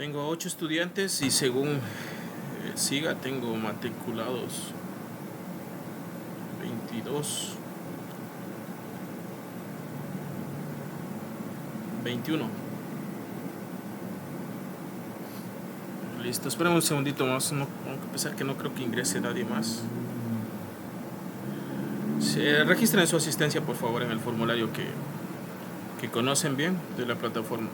Tengo 8 estudiantes y según SIGA tengo matriculados 22, 21. Listo, esperen un segundito más, a pesar que no creo que ingrese nadie más. Registren su asistencia por favor en el formulario que conocen bien de la plataforma.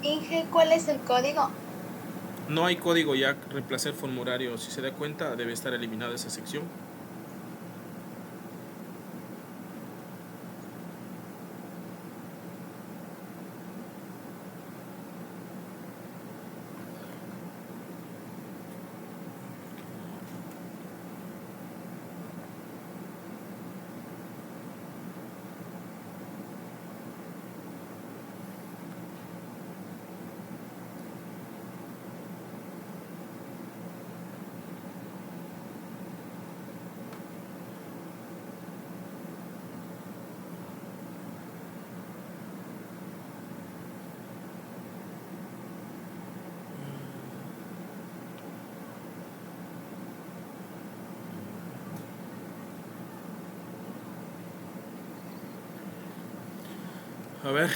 Inge, ¿cuál es el código? No hay código ya, reemplacé el formulario. Si se da cuenta, debe estar eliminada esa sección. A ver,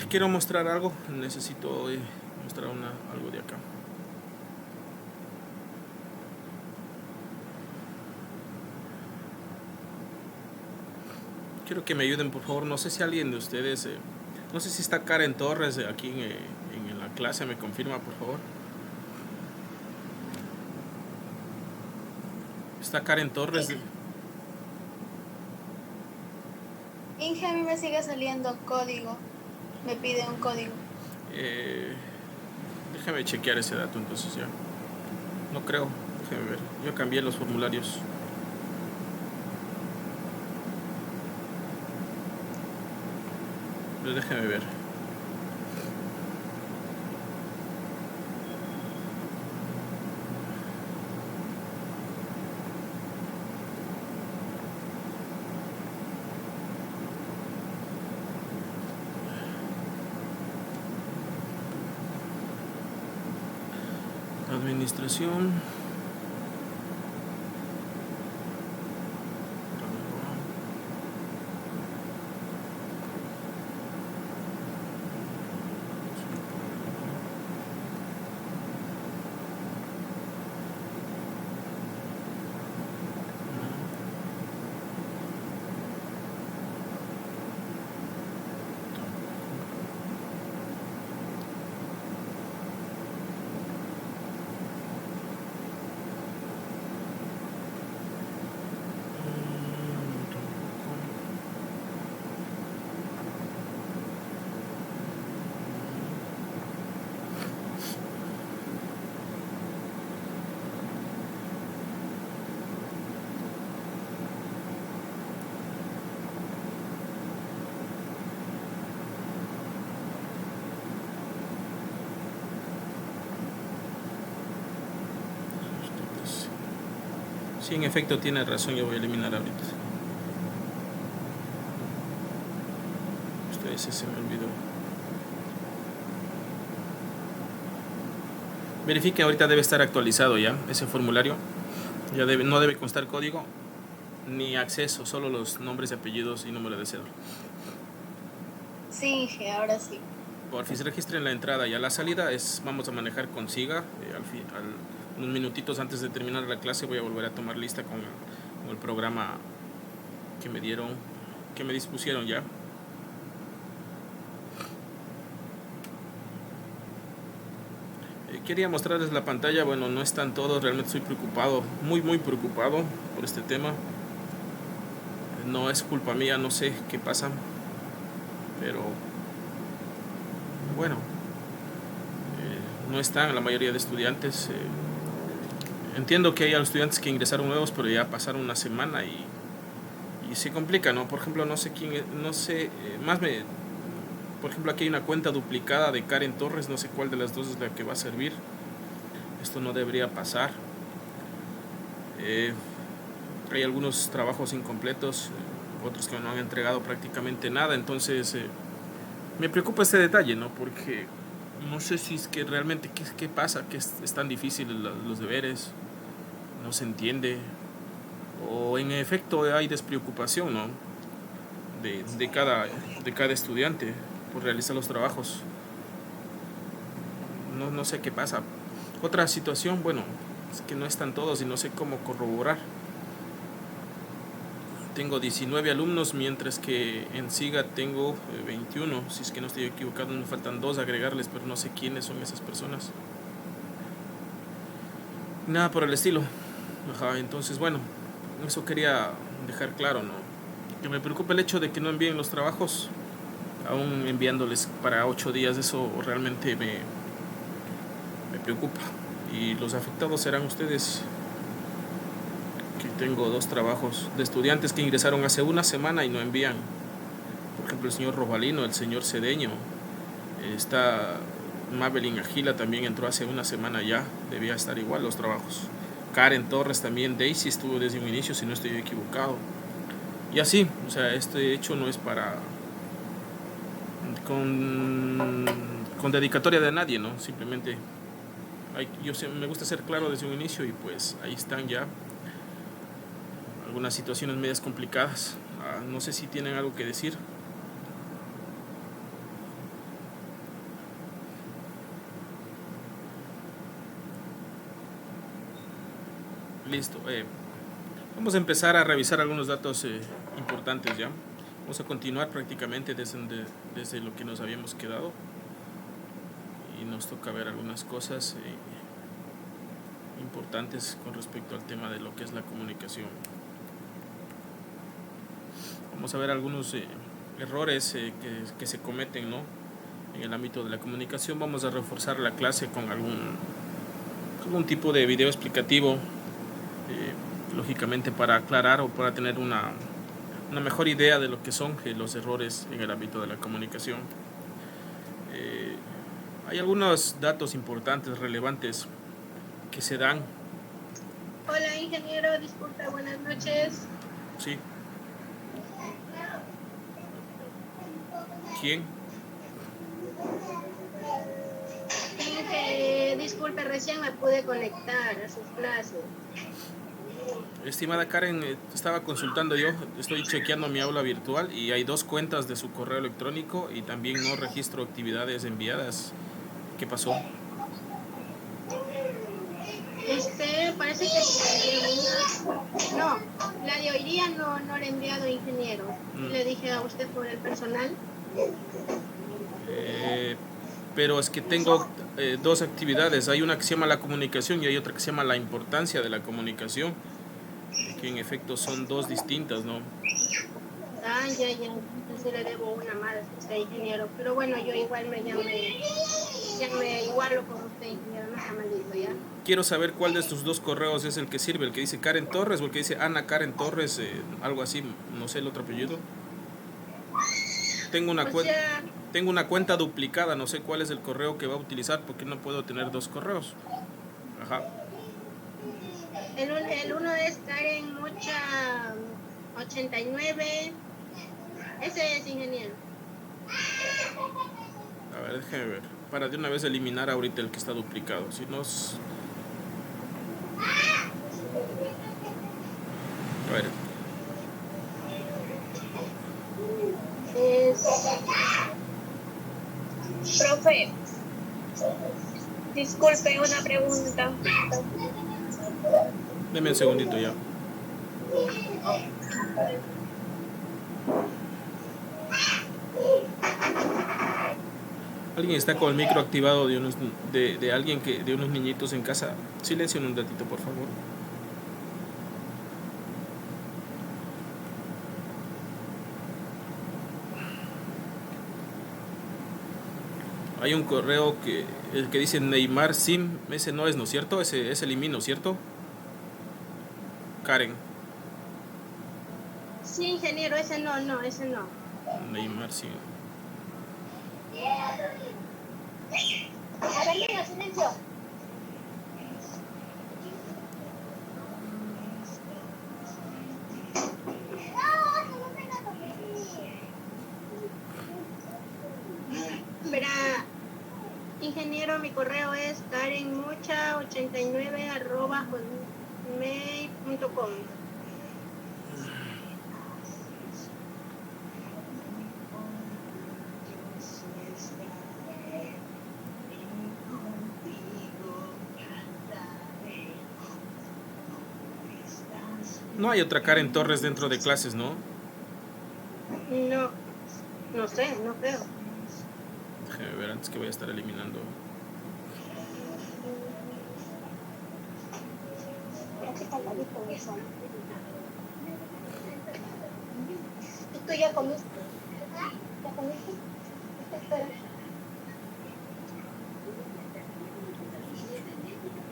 quiero mostrar algo. Necesito mostrar algo de acá. Quiero que me ayuden, por favor. No sé si alguien de ustedes, no sé si está Karen Torres aquí en la clase. Me confirma, por favor. ¿Está Karen Torres? Inge, a mí me sigue saliendo código. Me pide un código. Déjame chequear ese dato entonces ya. No creo. Déjame ver. Yo cambié los formularios. Pero déjame ver. Administración. Sí, en efecto tiene razón, yo voy a eliminar ahorita. Ese se me olvidó. Verifique, ahorita debe estar actualizado ya ese formulario. Ya no debe constar código ni acceso, solo los nombres y apellidos y número de cédula. Sí, Inge, ahora sí. Porfis, registren la entrada y a la salida vamos a manejar con SIGA. Unos minutitos antes de terminar la clase voy a volver a tomar lista con el programa que me dieron, que me dispusieron ya. Quería mostrarles la pantalla. Bueno, no están todos, realmente estoy preocupado, muy preocupado por este tema. No es culpa mía, no sé qué pasa, pero bueno, no están la mayoría de estudiantes. Entiendo que hay estudiantes que ingresaron nuevos, pero ya pasaron una semana y se complica, ¿no? Por ejemplo, no sé quién, por ejemplo, aquí hay una cuenta duplicada de Karen Torres, no sé cuál de las dos es la que va a servir. Esto no debería pasar. Hay algunos trabajos incompletos, otros que no han entregado prácticamente nada, entonces me preocupa este detalle, ¿no? Porque no sé si es que realmente qué pasa, que es tan difícil los deberes, no se entiende, o en efecto hay despreocupación, ¿no? De cada estudiante por realizar los trabajos. No sé qué pasa. Otra situación, bueno, es que no están todos y no sé cómo corroborar. Tengo 19 alumnos, mientras que en SIGA tengo 21. Si es que no estoy equivocado, me faltan 2 agregarles, pero no sé quiénes son esas personas. Nada por el estilo. Ajá, entonces, bueno, eso quería dejar claro, ¿no? Que me preocupa el hecho de que no envíen los trabajos, aún enviándoles para 8 días. Eso realmente me preocupa. Y los afectados serán ustedes. Que tengo 2 trabajos de estudiantes que ingresaron hace una semana y no envían. Por ejemplo, el señor Robalino, el señor Cedeño, está Mabelin Agila también entró hace una semana ya, debía estar igual los trabajos. Karen Torres también, Daisy estuvo desde un inicio, si no estoy equivocado. Y así, o sea, este hecho no es para con dedicatoria de nadie, ¿no? Simplemente me gusta ser claro desde un inicio y pues ahí están ya algunas situaciones medias complicadas. No sé si tienen algo que decir. Listo. Vamos a empezar a revisar algunos datos importantes ya. Vamos a continuar prácticamente desde lo que nos habíamos quedado. Y nos toca ver algunas cosas importantes con respecto al tema de lo que es la comunicación. Vamos a ver algunos errores que se cometen, ¿no? En el ámbito de la comunicación. Vamos a reforzar la clase con algún tipo de video explicativo, lógicamente para aclarar o para tener una mejor idea de lo que son los errores en el ámbito de la comunicación. Hay algunos datos importantes, relevantes, que se dan. Hola, ingeniero, disculpe, buenas noches. Sí. ¿Quién? Disculpe, recién me pude conectar a sus clases. Estimada Karen, estaba consultando yo, estoy chequeando mi aula virtual y hay 2 cuentas de su correo electrónico y también no registro actividades enviadas. ¿Qué pasó? Parece que no, la de hoy día no la he enviado, ingeniero. Le dije a usted por el personal. Pero es que tengo 2 actividades, hay una que se llama la comunicación y hay otra que se llama la importancia de la comunicación, que en efecto son 2 distintas, ¿no? Ya, entonces le debo una más a usted, ingeniero. Pero bueno, yo igual me igualo con usted, ingeniero, no está maldito, ¿ya? Quiero saber cuál de estos 2 correos es el que sirve, el que dice Karen Torres o el que dice Ana Karen Torres, algo así, no sé el otro apellido. Tengo una cuenta duplicada, no sé cuál es el correo que va a utilizar porque no puedo tener 2 correos. Ajá. El uno es Karen Mocha 89. Ese es, ingeniero. A ver, déjeme ver. Para de una vez eliminar ahorita el que está duplicado. Si no... A ver. Profe, disculpe, una pregunta. Deme un segundito ya. Alguien está con el micro activado de unos niñitos en casa. Silencien un ratito, por favor. Hay un correo el que dice Neymar Sim, ese no es, ¿no es cierto? Ese elimino, ¿cierto? Karen. Sí, ingeniero, ese no. Neymar Sim. A ver, niño, silencio. Ingeniero, mi correo es karenmucha89@hotmail.com. No hay otra Karen Torres dentro de clases, ¿no? No, no sé, no creo. Déjame ver antes que voy a estar eliminando. ¿Tú ya comiste? ¿Ya comiste? Espera.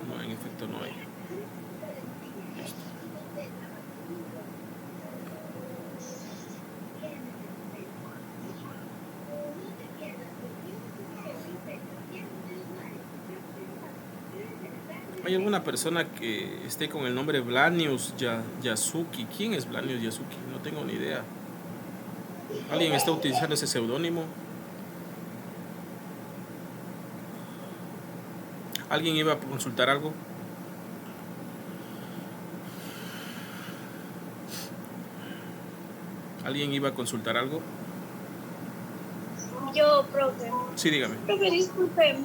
No, en efecto no hay. ¿Hay alguna persona que esté con el nombre Blanius Yasuki? ¿Quién es Blanius Yasuki? No tengo ni idea. ¿Alguien está utilizando ese seudónimo? ¿Alguien iba a consultar algo? ¿Alguien iba a consultar algo? Yo, profe. Sí, dígame. Profe, disculpe.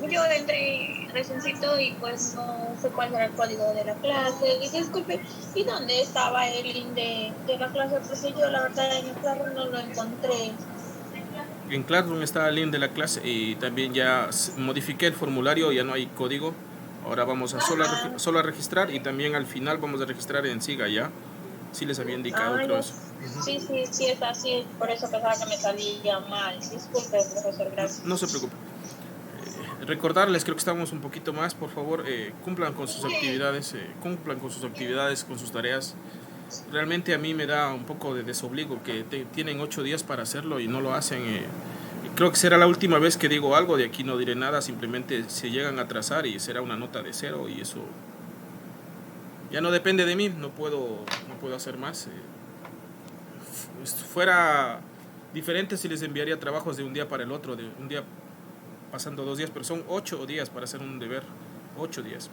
Yo entré reciencito y pues no sé cuál era el código de la clase. Y disculpe, ¿y dónde estaba el link de la clase? Porque yo la verdad en el Classroom no lo encontré. En Classroom está el link de la clase y también ya modifiqué el formulario, ya no hay código. Ahora vamos a solo a registrar y también al final vamos a registrar en SIGA ya. Sí les había indicado, creo eso. Sí, es así. Por eso pensaba que me salía mal. Disculpe, profesor, gracias. No se preocupe. Recordarles, creo que estamos un poquito más, por favor, cumplan con sus actividades, con sus tareas. Realmente a mí me da un poco de desobligo que tienen 8 días para hacerlo y no lo hacen. Creo que será la última vez que digo algo, de aquí no diré nada, simplemente se llegan a atrasar y será una nota de 0 y eso ya no depende de mí, no puedo hacer más. Fuera diferente si les enviaría trabajos de un día para el otro, de un día pasando 2 días, pero son 8 días para hacer un deber, 8 días.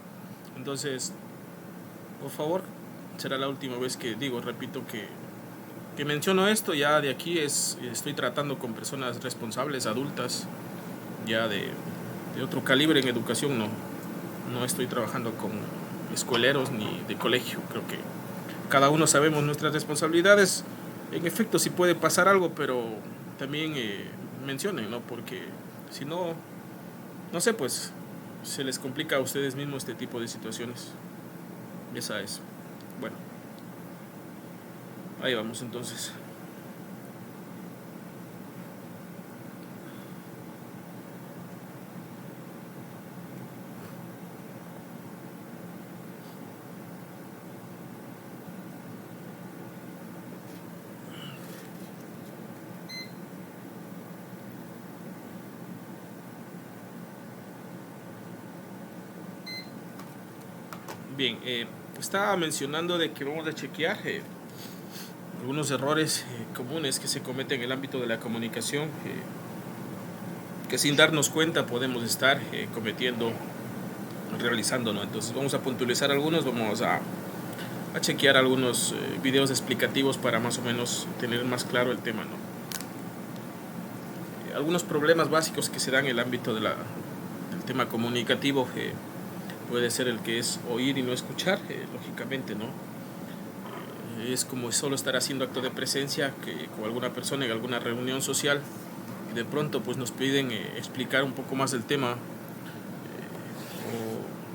Entonces, por favor, será la última vez que digo, repito, que menciono esto. Ya de aquí estoy tratando con personas responsables, adultas, ya de otro calibre en educación. No estoy trabajando con escueleros ni de colegio. Creo que cada uno sabemos nuestras responsabilidades. En efecto, sí puede pasar algo, pero también mencionen, ¿no? Porque si no, no sé, pues se les complica a ustedes mismos este tipo de situaciones. Esa es. Bueno, ahí vamos entonces. Bien, estaba mencionando de que vamos a chequear algunos errores comunes que se cometen en el ámbito de la comunicación, que sin darnos cuenta podemos estar cometiendo, realizando, ¿no? Entonces vamos a puntualizar algunos, vamos a chequear algunos videos explicativos para más o menos tener más claro el tema, ¿no? Algunos problemas básicos que se dan en el ámbito del tema comunicativo, puede ser el que es oír y no escuchar, lógicamente, ¿no? Es como solo estar haciendo acto de presencia que con alguna persona en alguna reunión social y de pronto pues nos piden explicar un poco más del tema, o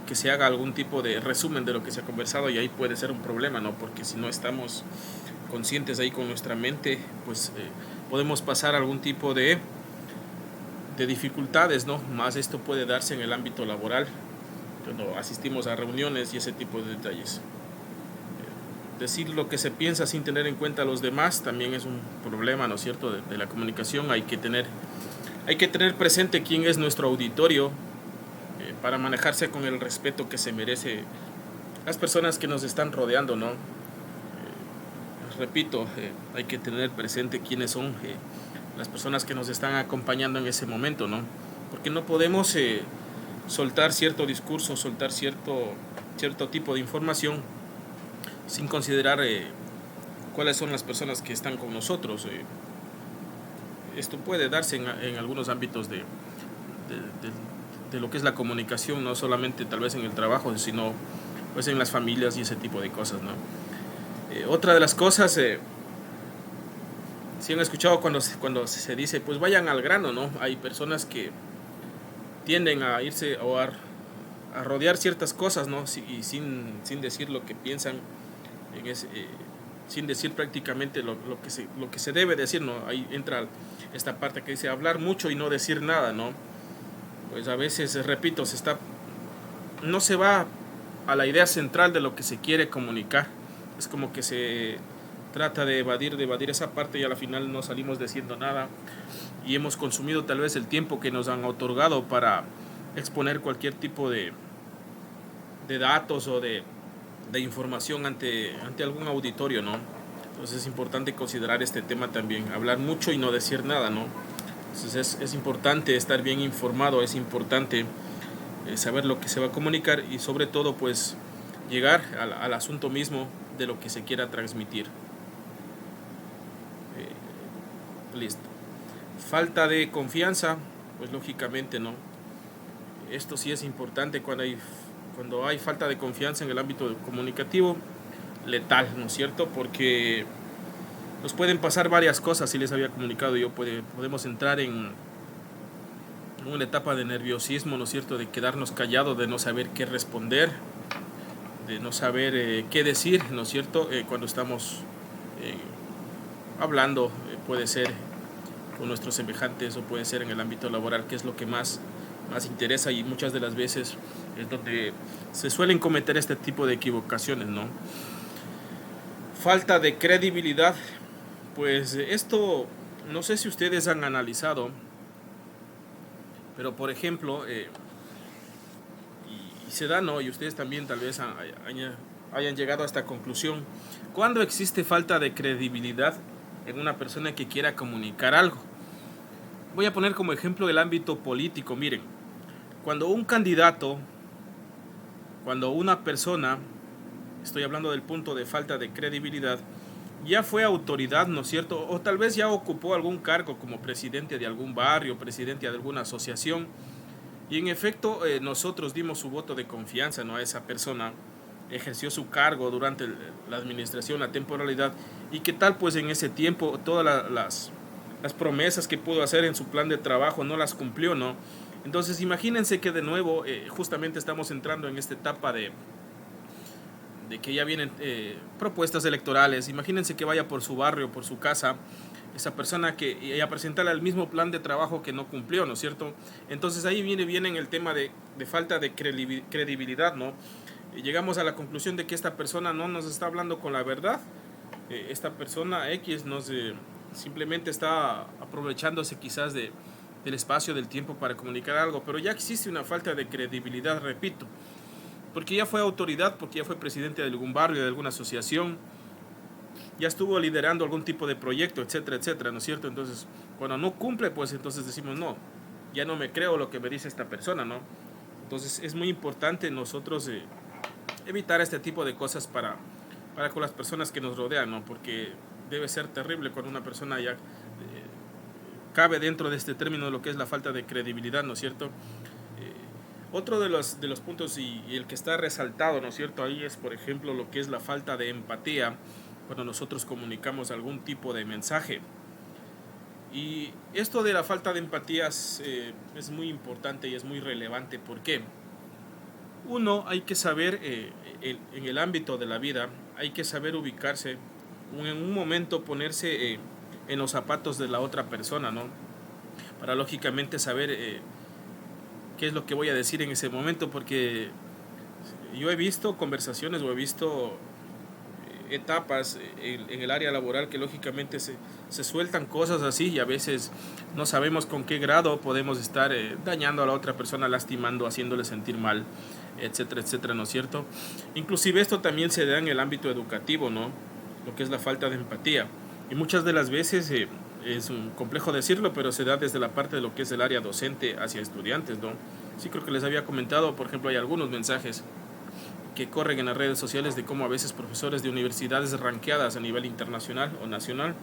que se haga algún tipo de resumen de lo que se ha conversado, y ahí puede ser un problema, ¿no? Porque si no estamos conscientes ahí con nuestra mente, pues podemos pasar algún tipo de dificultades, ¿no? Más esto puede darse en el ámbito laboral, cuando asistimos a reuniones y ese tipo de detalles. Decir lo que se piensa sin tener en cuenta a los demás también es un problema, ¿no es cierto?, de la comunicación. Hay que tener presente quién es nuestro auditorio, para manejarse con el respeto que se merece las personas que nos están rodeando, repito, hay que tener presente quiénes son las personas que nos están acompañando en ese momento, ¿no? Porque no podemos soltar cierto discurso, soltar cierto tipo de información sin considerar cuáles son las personas que están con nosotros. Esto puede darse en algunos ámbitos de lo que es la comunicación, no solamente tal vez en el trabajo, sino pues en las familias y ese tipo de cosas, ¿no? Otra de las cosas, si han escuchado cuando se dice, pues vayan al grano, ¿no? Hay personas que tienden a irse o a rodear ciertas cosas, ¿no? Y sin decir lo que piensan, sin decir prácticamente lo que se debe decir, ¿no? Ahí entra esta parte que dice hablar mucho y no decir nada, ¿no? Pues a veces, repito, no se va a la idea central de lo que se quiere comunicar. Es como que se trata de evadir esa parte y a la final no salimos diciendo nada y hemos consumido tal vez el tiempo que nos han otorgado para exponer cualquier tipo de datos o de información ante algún auditorio, ¿no? Entonces es importante considerar este tema también, hablar mucho y no decir nada, ¿no? Entonces es importante estar bien informado, es importante saber lo que se va a comunicar y sobre todo pues llegar al asunto mismo de lo que se quiera transmitir. Listo. Falta de confianza, pues lógicamente, ¿no? Esto sí es importante cuando hay falta de confianza en el ámbito comunicativo, letal, ¿no es cierto? Porque nos pueden pasar varias cosas, si les había comunicado yo, podemos entrar en una etapa de nerviosismo, ¿no es cierto? De quedarnos callados, de no saber qué responder, de no saber qué decir, ¿no es cierto? Cuando estamos hablando, puede ser con nuestros semejantes o puede ser en el ámbito laboral, que es lo que más interesa y muchas de las veces es donde se suelen cometer este tipo de equivocaciones, ¿no? Falta de credibilidad, pues esto no sé si ustedes han analizado, pero por ejemplo, y se da, ¿no? Y ustedes también tal vez hayan llegado a esta conclusión. ¿Cuándo existe falta de credibilidad en una persona que quiera comunicar algo? Voy a poner como ejemplo el ámbito político. Miren, cuando un candidato, cuando una persona, estoy hablando del punto de falta de credibilidad, ya fue autoridad, ¿no es cierto? O tal vez ya ocupó algún cargo como presidente de algún barrio, presidente de alguna asociación, y en efecto nosotros dimos su voto de confianza, ¿no? A esa persona, ejerció su cargo durante la administración, la temporalidad, y qué tal pues en ese tiempo todas las promesas que pudo hacer en su plan de trabajo no las cumplió, ¿no? Entonces imagínense que de nuevo justamente estamos entrando en esta etapa de que ya vienen propuestas electorales. Imagínense que vaya por su barrio, por su casa, esa persona que a presentarle el mismo plan de trabajo que no cumplió, ¿no es cierto? Entonces ahí viene el tema de falta de credibilidad, ¿no? Llegamos a la conclusión de que esta persona no nos está hablando con la verdad. Esta persona X simplemente está aprovechándose quizás del espacio, del tiempo para comunicar algo, pero ya existe una falta de credibilidad, repito, porque ya fue autoridad, porque ya fue presidente de algún barrio, de alguna asociación, ya estuvo liderando algún tipo de proyecto, etcétera, etcétera, ¿no es cierto? Entonces, cuando no cumple, pues entonces decimos, no, ya no me creo lo que me dice esta persona, ¿no? Entonces, es muy importante nosotros evitar este tipo de cosas para con las personas que nos rodean, ¿no? Porque debe ser terrible cuando una persona ya cabe dentro de este término de lo que es la falta de credibilidad, ¿no es cierto? Otro de los puntos y el que está resaltado, ¿no es cierto? Ahí es, por ejemplo, lo que es la falta de empatía cuando nosotros comunicamos algún tipo de mensaje. Y esto de la falta de empatía es muy importante y es muy relevante. ¿Por qué? Uno, hay que saber, en el ámbito de la vida, hay que saber ubicarse, en un momento ponerse en los zapatos de la otra persona, ¿no? Para lógicamente saber qué es lo que voy a decir en ese momento, porque yo he visto conversaciones o he visto etapas en el área laboral que lógicamente se sueltan cosas así y a veces no sabemos con qué grado podemos estar dañando a la otra persona, lastimando, haciéndole sentir mal, etcétera, etcétera, ¿no es cierto? Inclusive esto también se da en el ámbito educativo, ¿no? Lo que es la falta de empatía. Y muchas de las veces es un complejo decirlo, pero se da desde la parte de lo que es el área docente hacia estudiantes, ¿no? Sí, creo que les había comentado, por ejemplo, hay algunos mensajes que corren en las redes sociales de cómo a veces profesores de universidades ranqueadas a nivel internacional o nacional,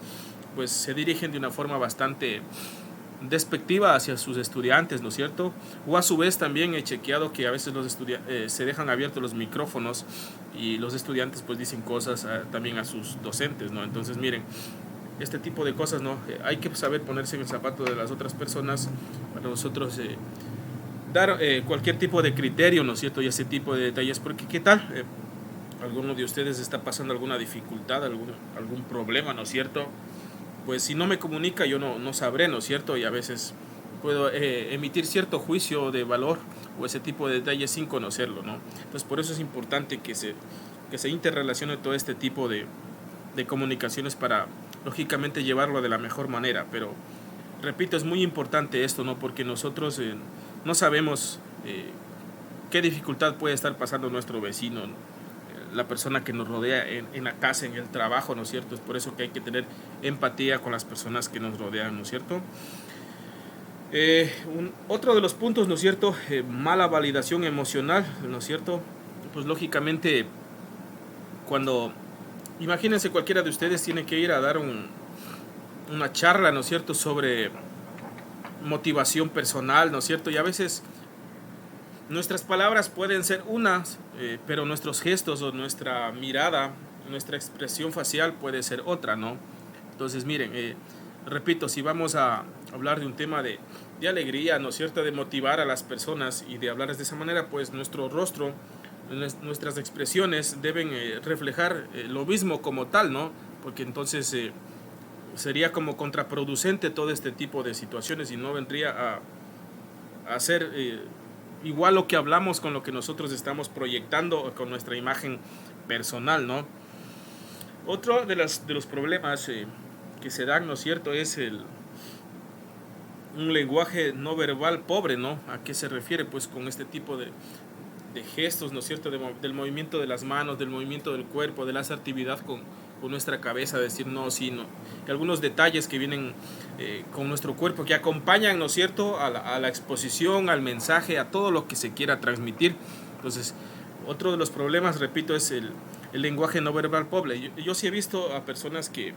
pues se dirigen de una forma bastante despectiva hacia sus estudiantes, ¿no es cierto? O a su vez también he chequeado que a veces se dejan abiertos los micrófonos y los estudiantes pues dicen cosas también a sus docentes, ¿no? Entonces miren, este tipo de cosas, ¿no? Hay que saber ponerse en el zapato de las otras personas para nosotros dar cualquier tipo de criterio, ¿no es cierto? Y ese tipo de detalles, porque ¿qué tal? ¿Alguno de ustedes está pasando alguna dificultad, algún problema, ¿no es cierto? Pues si no me comunica yo no sabré, ¿no es cierto? Y a veces puedo emitir cierto juicio de valor o ese tipo de detalles sin conocerlo, ¿no? Entonces por eso es importante que se interrelacione todo este tipo de comunicaciones para lógicamente llevarlo de la mejor manera, pero repito, es muy importante esto, ¿no? Porque nosotros no sabemos qué dificultad puede estar pasando nuestro vecino, ¿no? La persona que nos rodea en la casa, en el trabajo, ¿no es cierto? Es por eso que hay que tener empatía con las personas que nos rodean, ¿no es cierto? Otro de los puntos, ¿no es cierto? Mala validación emocional, ¿no es cierto? Pues lógicamente, cuando, imagínense, cualquiera de ustedes tiene que ir a dar una charla, ¿no es cierto?, sobre motivación personal, ¿no es cierto? Y a veces nuestras palabras pueden ser unas, pero nuestros gestos o nuestra mirada, nuestra expresión facial puede ser otra, ¿no? Entonces, miren, repito, si vamos a hablar de un tema de alegría, ¿no es cierto?, de motivar a las personas y de hablarles de esa manera, pues nuestro rostro, nuestras expresiones deben reflejar lo mismo como tal, ¿no? Porque entonces sería como contraproducente todo este tipo de situaciones y no vendría a ser igual lo que hablamos con lo que nosotros estamos proyectando con nuestra imagen personal, ¿no? Otro de los problemas que se dan, ¿no es cierto?, es un lenguaje no verbal pobre, ¿no? ¿A qué se refiere? Pues con este tipo de gestos, ¿no es cierto?, del movimiento de las manos, del movimiento del cuerpo, de la asertividad con nuestra cabeza, decir no, sí, no. Y algunos detalles que vienen con nuestro cuerpo, que acompañan, ¿no es cierto?, a la exposición, al mensaje, a todo lo que se quiera transmitir. Entonces, otro de los problemas, repito, es el lenguaje no verbal pobre. Yo sí he visto a personas que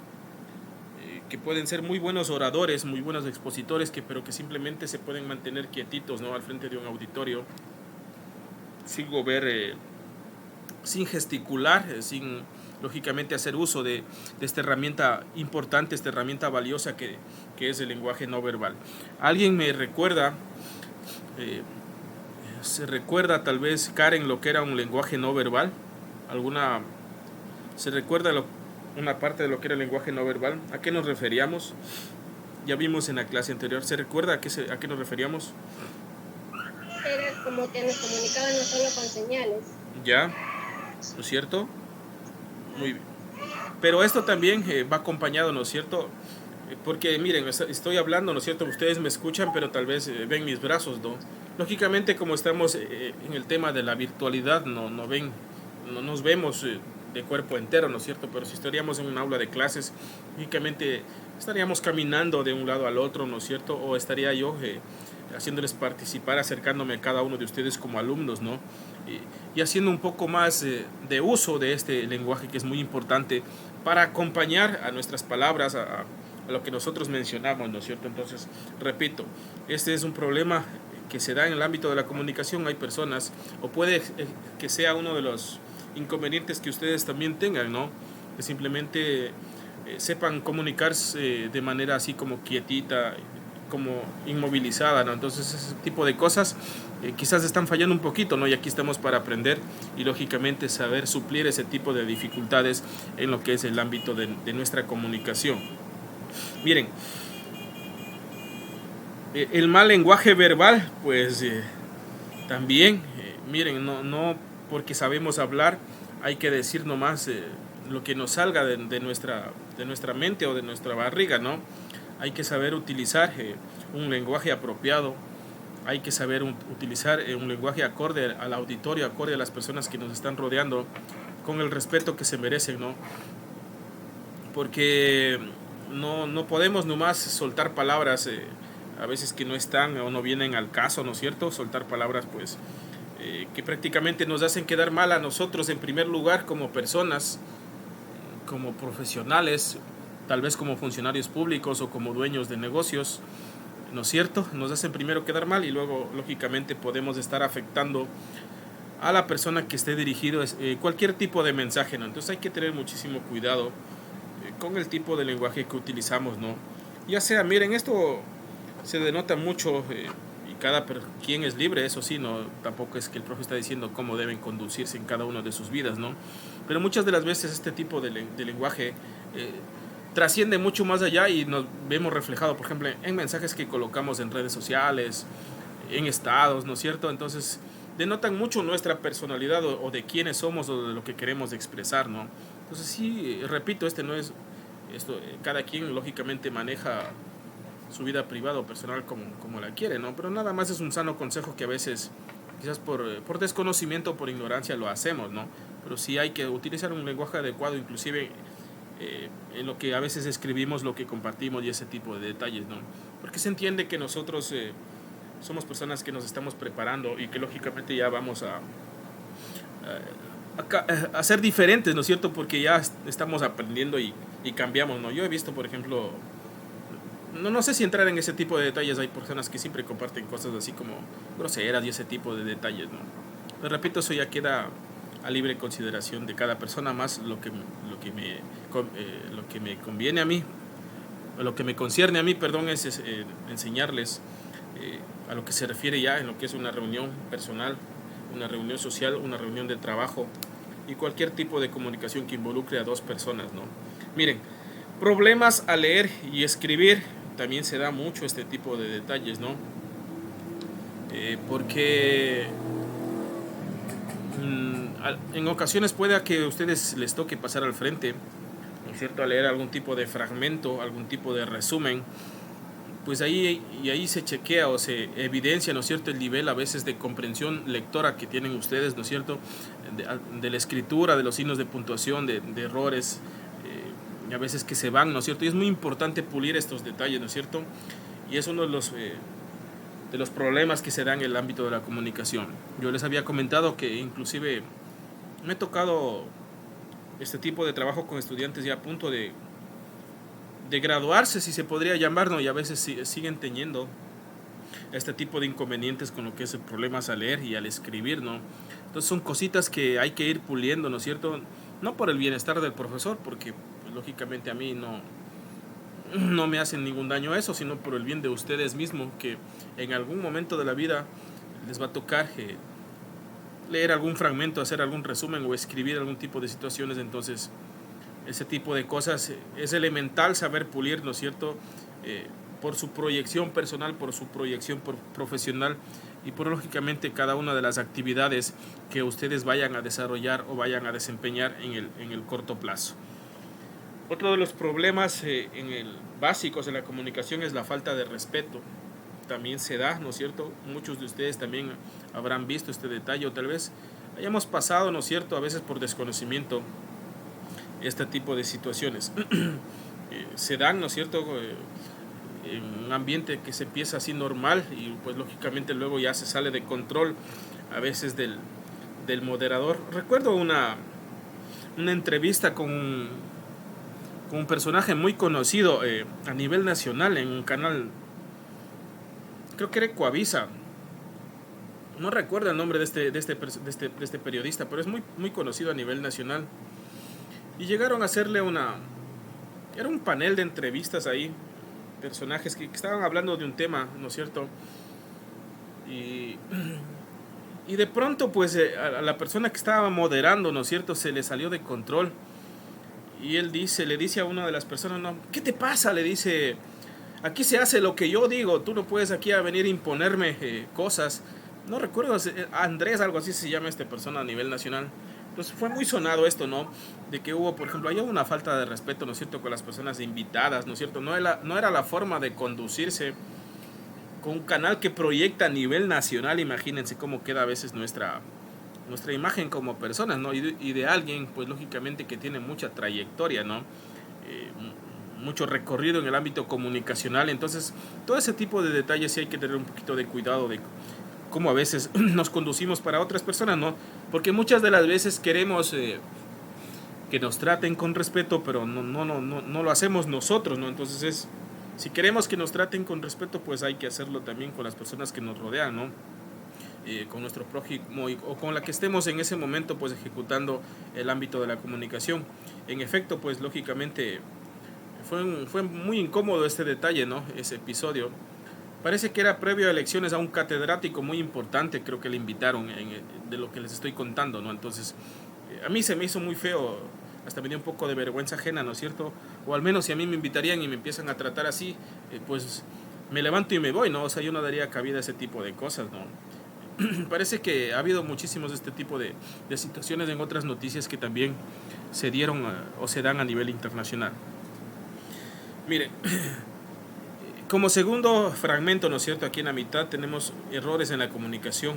pueden ser muy buenos oradores, muy buenos expositores, pero que simplemente se pueden mantener quietitos, ¿no?, al frente de un auditorio, sin mover, sin gesticular, sin lógicamente hacer uso de esta herramienta importante, esta herramienta valiosa que es el lenguaje no verbal. ¿Alguien me recuerda, se recuerda tal vez, Karen, lo que era un lenguaje no verbal? ¿Se recuerda una parte de lo que era el lenguaje no verbal? ¿A qué nos referíamos? Ya vimos en la clase anterior. ¿Se recuerda a qué nos referíamos? Era como que nos comunicaban no solo con señales. Ya, ¿no es cierto? Muy bien. Pero esto también va acompañado, ¿no es cierto? Porque miren, estoy hablando, ¿no es cierto? Ustedes me escuchan, pero tal vez ven mis brazos, ¿no? Lógicamente, como estamos en el tema de la virtualidad, no nos vemos de cuerpo entero, ¿no es cierto? Pero si estaríamos en un aula de clases, lógicamente estaríamos caminando de un lado al otro, ¿no es cierto? O estaría yo haciéndoles participar, acercándome a cada uno de ustedes como alumnos, ¿no? Y haciendo un poco más de uso de este lenguaje que es muy importante para acompañar a nuestras palabras, a lo que nosotros mencionamos, ¿no es cierto? Entonces, repito, este es un problema que se da en el ámbito de la comunicación. Hay personas, o puede que sea uno de los inconvenientes que ustedes también tengan, ¿no?, que simplemente sepan comunicarse de manera así como quietita, como inmovilizada, ¿no? Entonces ese tipo de cosas quizás están fallando un poquito, ¿no? Y aquí estamos para aprender y lógicamente saber suplir ese tipo de dificultades en lo que es el ámbito de nuestra comunicación. Miren, el mal lenguaje verbal, pues también, miren, no porque sabemos hablar hay que decir nomás lo que nos salga de nuestra mente o de nuestra barriga, ¿no? Hay que saber utilizar un lenguaje apropiado, hay que saber utilizar un lenguaje acorde al auditorio, acorde a las personas que nos están rodeando, con el respeto que se merecen, ¿no? Porque no podemos nomás soltar palabras a veces que no están o no vienen al caso, ¿no es cierto? Soltar palabras pues que prácticamente nos hacen quedar mal a nosotros en primer lugar como personas, como profesionales, tal vez como funcionarios públicos o como dueños de negocios, ¿no es cierto? Nos hacen primero quedar mal y luego lógicamente podemos estar afectando a la persona que esté dirigido cualquier tipo de mensaje, ¿no? Entonces hay que tener muchísimo cuidado con el tipo de lenguaje que utilizamos, ¿no? Ya sea, miren, esto se denota mucho y cada quien es libre, eso sí, no, tampoco es que el profe está diciendo cómo deben conducirse en cada una de sus vidas, ¿no? Pero muchas de las veces este tipo de lenguaje trasciende mucho más allá y nos vemos reflejado, por ejemplo, en mensajes que colocamos en redes sociales, en estados, ¿no es cierto? Entonces denotan mucho nuestra personalidad o de quiénes somos o de lo que queremos expresar, ¿no? Entonces sí, repito, no es esto, cada quien lógicamente maneja su vida privada o personal como la quiere, ¿no? Pero nada más es un sano consejo que a veces, quizás por desconocimiento o por ignorancia lo hacemos, ¿no? Pero sí hay que utilizar un lenguaje adecuado, inclusive en lo que a veces escribimos, lo que compartimos y ese tipo de detalles, ¿no? Porque se entiende que nosotros somos personas que nos estamos preparando y que lógicamente ya vamos a ser diferentes, ¿no es cierto? Porque ya estamos aprendiendo y cambiamos, ¿no? Yo he visto, por ejemplo, no sé si entrar en ese tipo de detalles, hay personas que siempre comparten cosas así como groseras y ese tipo de detalles, ¿no? Pero repito, eso ya queda a libre consideración de cada persona, más lo que me conviene a mí, lo que me concierne a mí, perdón, es enseñarles a lo que se refiere ya en lo que es una reunión personal, una reunión social, una reunión de trabajo y cualquier tipo de comunicación que involucre a dos personas, ¿no? Miren, problemas al leer y escribir, también se da mucho este tipo de detalles, ¿no? Porque en ocasiones puede que a ustedes les toque pasar al frente, ¿no es cierto?, a leer algún tipo de fragmento, algún tipo de resumen, pues ahí se chequea o se evidencia, ¿no es cierto?, el nivel a veces de comprensión lectora que tienen ustedes, ¿no es cierto?, de la escritura, de los signos de puntuación, de errores, a veces que se van, ¿no es cierto? Y es muy importante pulir estos detalles, ¿no es cierto? Y es uno de los problemas que se dan en el ámbito de la comunicación. Yo les había comentado que inclusive me he tocado este tipo de trabajo con estudiantes ya a punto de graduarse, si se podría llamar, ¿no? Y a veces siguen teniendo este tipo de inconvenientes con lo que es problemas al leer y al escribir, ¿no? Entonces son cositas que hay que ir puliendo, ¿no es cierto? No por el bienestar del profesor, porque pues, lógicamente a mí no me hacen ningún daño eso, sino por el bien de ustedes mismos, que en algún momento de la vida les va a tocar leer algún fragmento, hacer algún resumen o escribir algún tipo de situaciones. Entonces ese tipo de cosas es elemental saber pulir, ¿no es cierto? Por su proyección personal, por su proyección profesional y por lógicamente cada una de las actividades que ustedes vayan a desarrollar o vayan a desempeñar en el corto plazo. Otro de los problemas básicos en la comunicación es la falta de respeto. También se da, ¿no es cierto? Muchos de ustedes también habrán visto este detalle o tal vez hayamos pasado, ¿no es cierto?, a veces por desconocimiento este tipo de situaciones. Se dan, ¿no es cierto?, en un ambiente que se empieza así normal y pues lógicamente luego ya se sale de control a veces del moderador. Recuerdo una entrevista con un personaje muy conocido a nivel nacional en un canal, creo que era Ecuavisa, no recuerdo el nombre de este periodista, pero es muy, muy conocido a nivel nacional. Y llegaron a hacerle era un panel de entrevistas ahí, personajes que estaban hablando de un tema, ¿no es cierto? Y de pronto, pues, a la persona que estaba moderando, ¿no es cierto?, se le salió de control. Y él le dice a una de las personas, no, ¿qué te pasa? Le dice, aquí se hace lo que yo digo, tú no puedes aquí a venir a imponerme cosas. No recuerdo, Andrés, algo así se llama esta persona a nivel nacional. Pues fue muy sonado esto, ¿no? De que hubo, por ejemplo, hay una falta de respeto, ¿no es cierto?, con las personas invitadas, ¿no es cierto? No era la forma de conducirse con un canal que proyecta a nivel nacional. Imagínense cómo queda a veces nuestra imagen como personas, ¿no? Y de alguien, pues lógicamente que tiene mucha trayectoria, ¿no? mucho recorrido en el ámbito comunicacional. Entonces, todo ese tipo de detalles sí hay que tener un poquito de cuidado de cómo a veces nos conducimos para otras personas, ¿no? Porque muchas de las veces queremos que nos traten con respeto, pero no lo hacemos nosotros, ¿no? Entonces, si queremos que nos traten con respeto, pues hay que hacerlo también con las personas que nos rodean, ¿no? Con nuestro prójimo o con la que estemos en ese momento, pues ejecutando el ámbito de la comunicación. En efecto, pues lógicamente fue muy incómodo este detalle, ¿no? Ese episodio. Parece que era previo a elecciones a un catedrático muy importante, creo que le invitaron de lo que les estoy contando, ¿no? Entonces, a mí se me hizo muy feo, hasta me dio un poco de vergüenza ajena, ¿no es cierto? O al menos si a mí me invitarían y me empiezan a tratar así, pues me levanto y me voy, ¿no? O sea, yo no daría cabida a ese tipo de cosas, ¿no? Parece que ha habido muchísimos de este tipo de situaciones en otras noticias que también se dieron o se dan a nivel internacional. Mire, como segundo fragmento, ¿no es cierto? Aquí en la mitad tenemos errores en la comunicación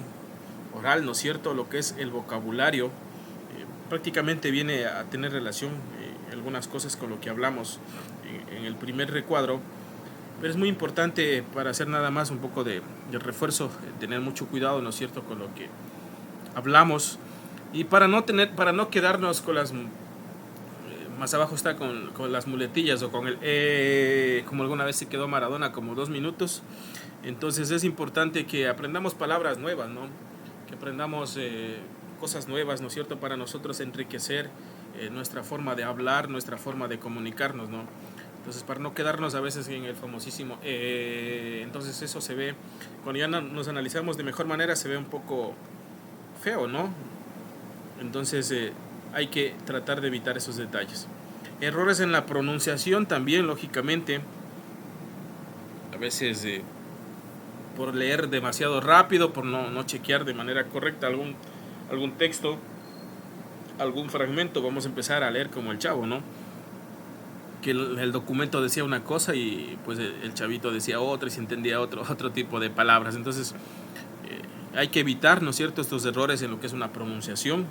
oral, ¿no es cierto? Lo que es el vocabulario prácticamente viene a tener relación algunas cosas con lo que hablamos en el primer recuadro. Pero es muy importante, para hacer nada más un poco de refuerzo, tener mucho cuidado, ¿no es cierto?, con lo que hablamos, y para no quedarnos con las más abajo está con las muletillas o con el como alguna vez se quedó Maradona, como 2 minutos. Entonces es importante que aprendamos palabras nuevas, ¿no? Que aprendamos cosas nuevas, ¿no es cierto?, para nosotros enriquecer nuestra forma de hablar, nuestra forma de comunicarnos, ¿no? Entonces, para no quedarnos a veces en el famosísimo entonces eso se ve, cuando ya nos analizamos de mejor manera, se ve un poco feo, ¿no? Entonces hay que tratar de evitar esos detalles. Errores en la pronunciación también, lógicamente, a veces por leer demasiado rápido, por no chequear de manera correcta algún texto, algún fragmento. Vamos a empezar a leer como el chavo, ¿no? Que el documento decía una cosa y pues el chavito decía otra y se entendía otro tipo de palabras. Entonces hay que evitar, ¿no es cierto?, estos errores en lo que es una pronunciación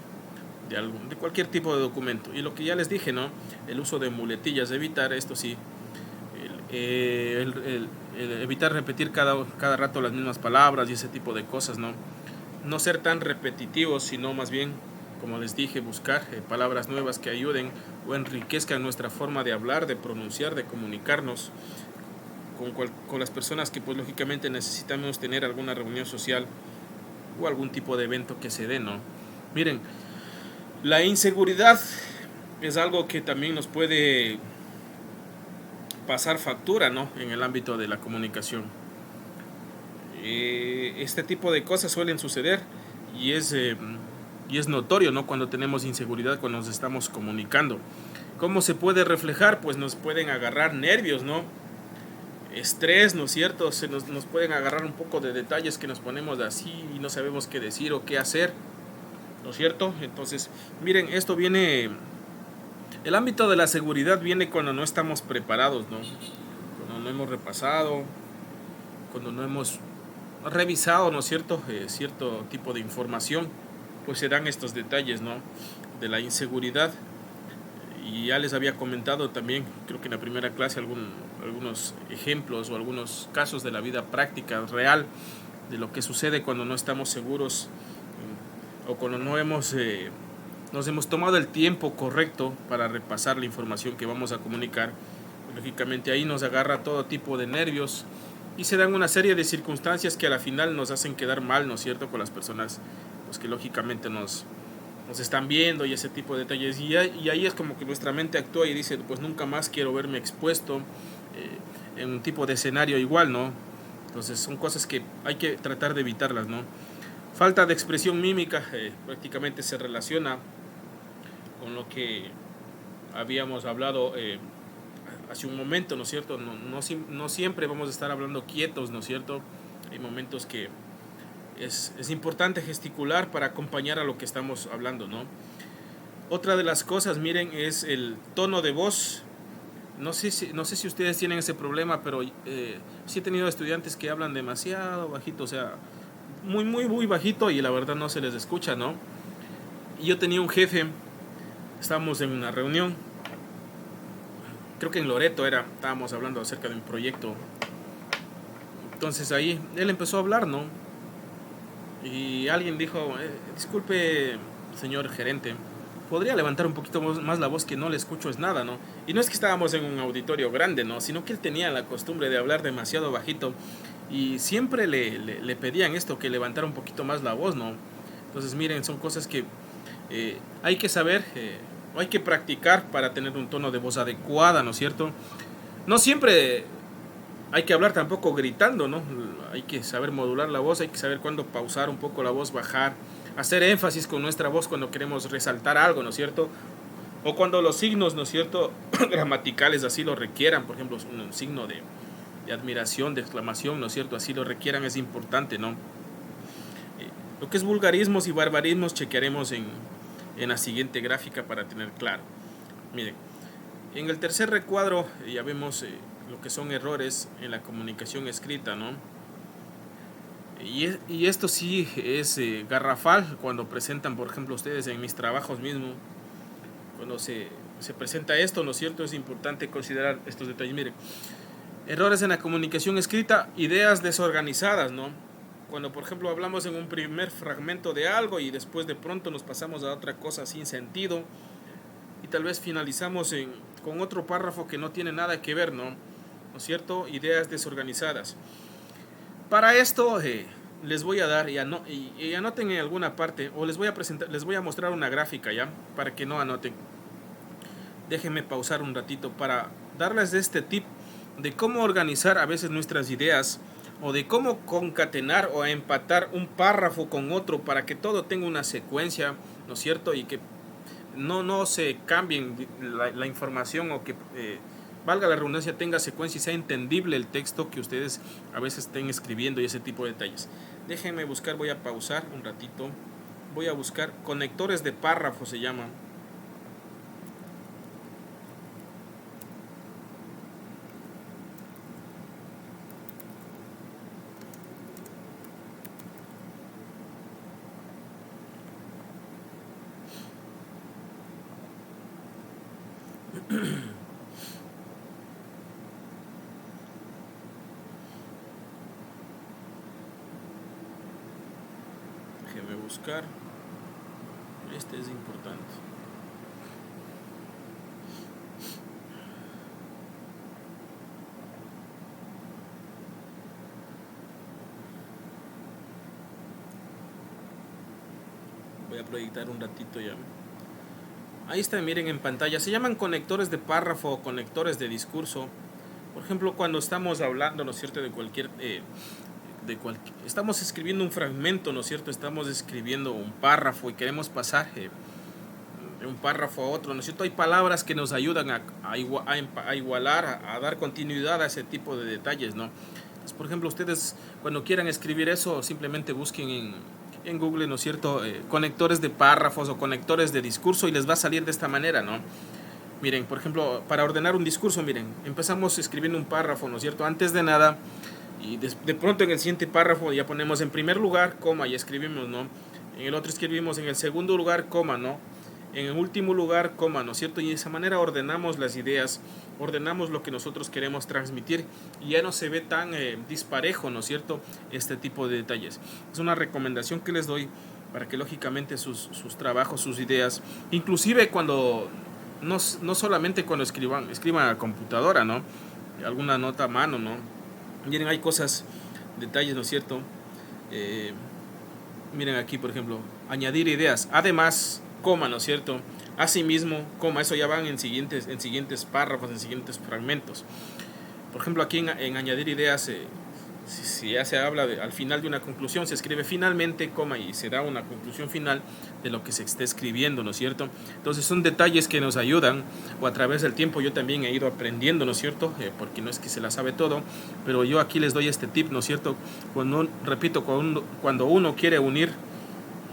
de cualquier tipo de documento. Y lo que ya les dije, ¿no?, el uso de muletillas, evitar esto sí, el evitar repetir cada rato las mismas palabras y ese tipo de cosas, no ser tan repetitivos, sino más bien, como les dije, buscar palabras nuevas que ayuden o enriquezcan nuestra forma de hablar, de pronunciar, de comunicarnos con las personas que pues lógicamente necesitamos tener alguna reunión social o algún tipo de evento que se dé, ¿no? Miren, la inseguridad es algo que también nos puede pasar factura, ¿no?, en el ámbito de la comunicación. Este tipo de cosas suelen suceder y es notorio, ¿no?, cuando tenemos inseguridad, cuando nos estamos comunicando. ¿Cómo se puede reflejar? Pues nos pueden agarrar nervios, ¿no?, estrés, ¿no es cierto? Nos pueden agarrar un poco de detalles que nos ponemos así y no sabemos qué decir o qué hacer, ¿no es cierto? Entonces, miren, esto viene, el ámbito de la seguridad viene cuando no estamos preparados, ¿no? Cuando no hemos repasado, cuando no hemos revisado, ¿no es cierto?, cierto tipo de información, pues se dan estos detalles, ¿no?, de la inseguridad. Y ya les había comentado también, creo que en la primera clase, algunos ejemplos o algunos casos de la vida práctica real de lo que sucede cuando no estamos seguros o cuando no nos hemos tomado el tiempo correcto para repasar la información que vamos a comunicar. Lógicamente ahí nos agarra todo tipo de nervios y se dan una serie de circunstancias que a la final nos hacen quedar mal, ¿no es cierto?, con las personas pues, que lógicamente nos están viendo y ese tipo de detalles. Y ahí es como que nuestra mente actúa y dice, pues nunca más quiero verme expuesto en un tipo de escenario igual, ¿no? Entonces son cosas que hay que tratar de evitarlas, ¿no? Falta de expresión mímica prácticamente se relaciona con lo que habíamos hablado hace un momento, ¿no es cierto? No siempre vamos a estar hablando quietos, ¿no es cierto? Hay momentos que es importante gesticular para acompañar a lo que estamos hablando, ¿no? Otra de las cosas, miren, es el tono de voz. No sé si ustedes tienen ese problema, pero sí he tenido estudiantes que hablan demasiado bajito, o sea, muy bajito y la verdad no se les escucha, ¿no? Y yo tenía un jefe, estábamos en una reunión, creo que en Loreto estábamos hablando acerca de un proyecto. Entonces ahí él empezó a hablar, ¿no? Y alguien dijo, disculpe, señor gerente, ¿podría levantar un poquito más la voz, que no le escucho es nada, ¿no? Y no es que estábamos en un auditorio grande, ¿no? Sino que él tenía la costumbre de hablar demasiado bajito y siempre le pedían esto, que levantara un poquito más la voz, ¿no? Entonces miren, son cosas que hay que saber, hay que practicar para tener un tono de voz adecuada, ¿no es cierto? No siempre hay que hablar tampoco gritando, ¿no? Hay que saber modular la voz, hay que saber cuándo pausar un poco la voz, bajar, hacer énfasis con nuestra voz cuando queremos resaltar algo, ¿no es cierto? O cuando los signos, ¿no es cierto?, gramaticales así lo requieran, por ejemplo, un signo de admiración, de exclamación, ¿no es cierto?, así lo requieran, es importante, ¿no? Lo que es vulgarismos y barbarismos chequearemos en la siguiente gráfica para tener claro. Miren, en el tercer recuadro ya vemos lo que son errores en la comunicación escrita, ¿no? Y esto sí es garrafal cuando presentan, por ejemplo, ustedes en mis trabajos mismo, cuando se presenta esto, ¿no es cierto? Es importante considerar estos detalles. Miren, errores en la comunicación escrita, ideas desorganizadas, ¿no? Cuando, por ejemplo, hablamos en un primer fragmento de algo y después de pronto nos pasamos a otra cosa sin sentido y tal vez finalizamos con otro párrafo que no tiene nada que ver, ¿no? ¿No es cierto? Ideas desorganizadas. Para esto les voy a dar y anoten en alguna parte, o les voy a mostrar una gráfica ya para que no anoten. Déjenme pausar un ratito para darles este tip de cómo organizar a veces nuestras ideas, o de cómo concatenar o empatar un párrafo con otro para que todo tenga una secuencia, ¿no es cierto? Y que no se cambien la información, o que valga la redundancia, tenga secuencia y sea entendible el texto que ustedes a veces estén escribiendo y ese tipo de detalles. Déjenme buscar, voy a pausar un ratito, voy a buscar conectores de párrafo, se llaman. Déjenme buscar. Este es importante. Voy a proyectar un ratito ya. Ahí está, miren en pantalla. Se llaman conectores de párrafo o conectores de discurso. Por ejemplo, cuando estamos hablando, ¿no es cierto?, de cualquier... estamos escribiendo un fragmento, ¿no es cierto? Estamos escribiendo un párrafo y queremos pasar de un párrafo a otro, ¿no es cierto? Hay palabras que nos ayudan a igualar, a dar continuidad a ese tipo de detalles, ¿no? Entonces, por ejemplo, ustedes cuando quieran escribir eso, simplemente busquen en Google, ¿no es cierto?, conectores de párrafos o conectores de discurso, y les va a salir de esta manera, ¿no? Miren, por ejemplo, para ordenar un discurso, miren, empezamos escribiendo un párrafo, ¿no es cierto?, antes de nada, y de pronto en el siguiente párrafo ya ponemos en primer lugar, coma, y escribimos, ¿no? En el otro escribimos en el segundo lugar, coma, ¿no? En el último lugar, coma, ¿no es cierto? Y de esa manera ordenamos las ideas, ordenamos lo que nosotros queremos transmitir, y ya no se ve tan disparejo, ¿no es cierto?, este tipo de detalles. Es una recomendación que les doy para que lógicamente sus trabajos, sus ideas, inclusive cuando, no solamente cuando escriban a computadora, ¿no?, alguna nota a mano, ¿no? Miren, hay cosas, detalles, ¿no es cierto? Miren aquí, por ejemplo, añadir ideas, además, coma, ¿no es cierto?, asimismo, coma, eso ya van en siguientes párrafos, en siguientes fragmentos. Por ejemplo, aquí en añadir ideas, si ya se habla al final de una conclusión, se escribe finalmente, coma, y se da una conclusión final de lo que se esté escribiendo, ¿no es cierto? Entonces son detalles que nos ayudan, o a través del tiempo yo también he ido aprendiendo, ¿no es cierto? Porque no es que se la sabe todo, pero yo aquí les doy este tip, ¿no es cierto? Repito, cuando uno quiere unir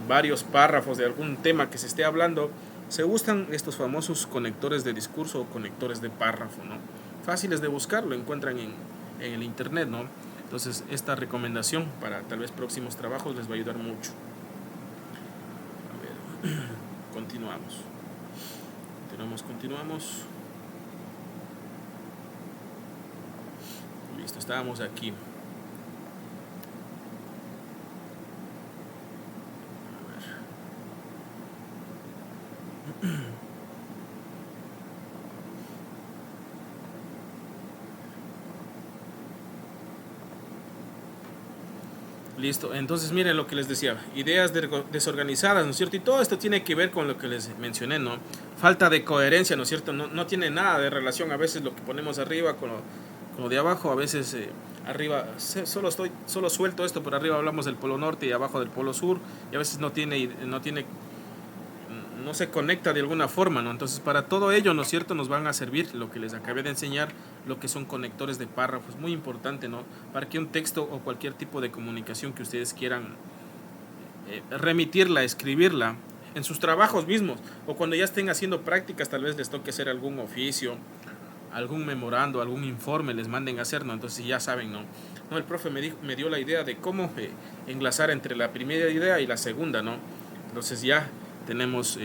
varios párrafos de algún tema que se esté hablando, se usan estos famosos conectores de discurso o conectores de párrafo, ¿no? Fáciles de buscar, lo encuentran en el internet, ¿no? Entonces esta recomendación para tal vez próximos trabajos les va a ayudar mucho. A ver, continuamos. Listo, estábamos aquí. Listo, entonces miren lo que les decía, ideas desorganizadas, ¿no es cierto? Y todo esto tiene que ver con lo que les mencioné, ¿no? Falta de coherencia, ¿no es cierto? No tiene nada de relación a veces lo que ponemos arriba con lo de abajo, a veces arriba, solo suelto esto, por arriba hablamos del polo norte y abajo del polo sur, y a veces no se conecta de alguna forma, ¿no? Entonces para todo ello, ¿no es cierto?, nos van a servir lo que les acabé de enseñar, lo que son conectores de párrafos, muy importante, ¿no? Para que un texto o cualquier tipo de comunicación que ustedes quieran remitirla, escribirla, en sus trabajos mismos, o cuando ya estén haciendo prácticas, tal vez les toque hacer algún oficio, algún memorando, algún informe les manden a hacer, ¿no? Entonces ya saben, ¿no? No, el profe me dio la idea de cómo enlazar entre la primera idea y la segunda, ¿no? Entonces ya tenemos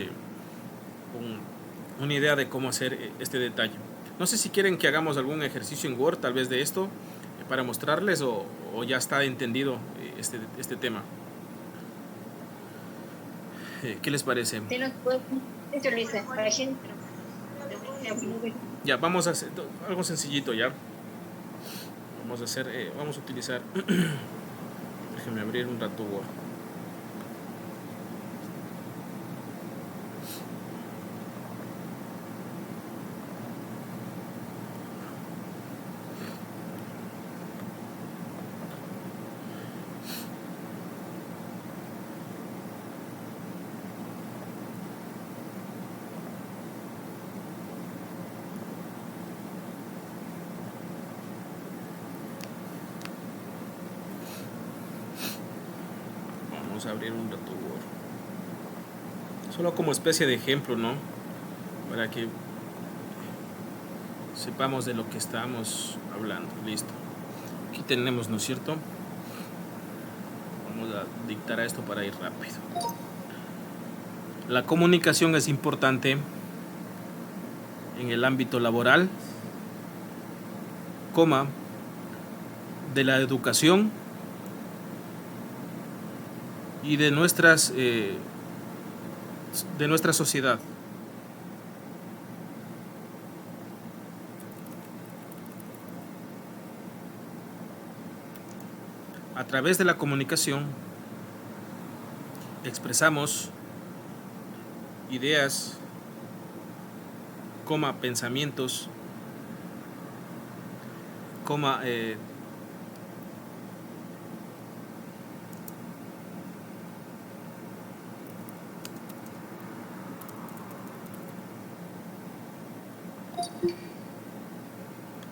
una idea de cómo hacer este detalle. No sé si quieren que hagamos algún ejercicio en Word, tal vez de esto, para mostrarles, o ya está entendido este tema. ¿Qué les parece? Sí, nos puede visualizar, por ejemplo. Ya, vamos a hacer algo sencillito ya. Vamos a utilizar, déjenme abrir un rato Word. Vamos a abrir un rato Word. Solo como especie de ejemplo, ¿no? Para que sepamos de lo que estamos hablando. Listo. Aquí tenemos, ¿no es cierto? Vamos a dictar a esto para ir rápido. La comunicación es importante en el ámbito laboral, de la educación y de nuestra sociedad. A través de la comunicación expresamos ideas, pensamientos,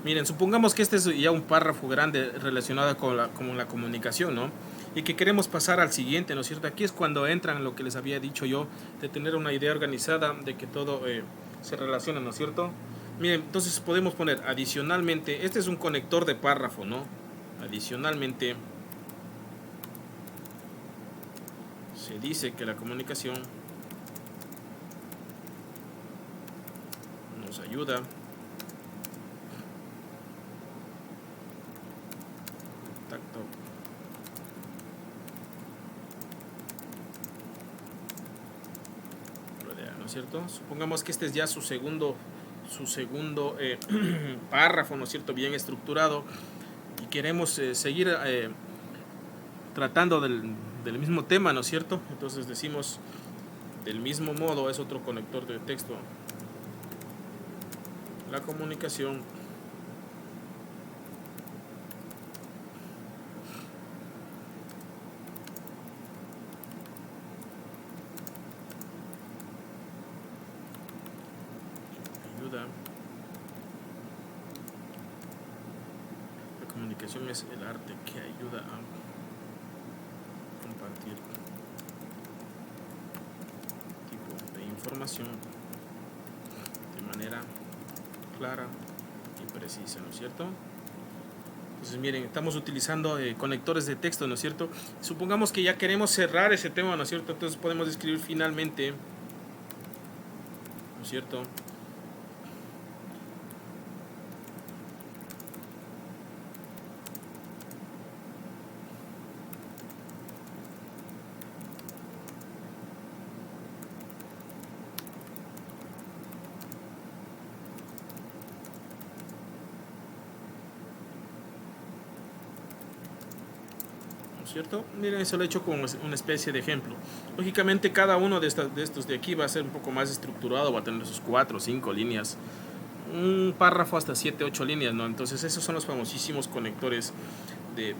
miren, supongamos que este es ya un párrafo grande relacionado con la comunicación, ¿no? Y que queremos pasar al siguiente, ¿no es cierto? Aquí es cuando entran lo que les había dicho yo, de tener una idea organizada, de que todo se relaciona, ¿no es cierto? Miren, entonces podemos poner adicionalmente, este es un conector de párrafo, ¿no? Adicionalmente, se dice que la comunicación nos ayuda ¿no es cierto? Supongamos que este es ya su segundo párrafo, ¿no es cierto? Bien estructurado, y queremos seguir tratando del mismo tema, ¿no es cierto? Entonces decimos, del mismo modo, es otro conector de texto. La comunicación ayuda. La comunicación es el arte que ayuda a compartir tipo de información de manera clara y precisa, ¿no es cierto? Entonces miren, estamos utilizando conectores de texto, ¿no es cierto? Supongamos que ya queremos cerrar ese tema, ¿no es cierto? Entonces podemos escribir finalmente, ¿no es cierto? cierto? Miren, eso lo he hecho como una especie de ejemplo. Lógicamente cada uno de estos de aquí va a ser un poco más estructurado, va a tener sus 4 o 5 líneas, un párrafo hasta 7, 8 líneas, ¿no? Entonces esos son los famosísimos conectores de,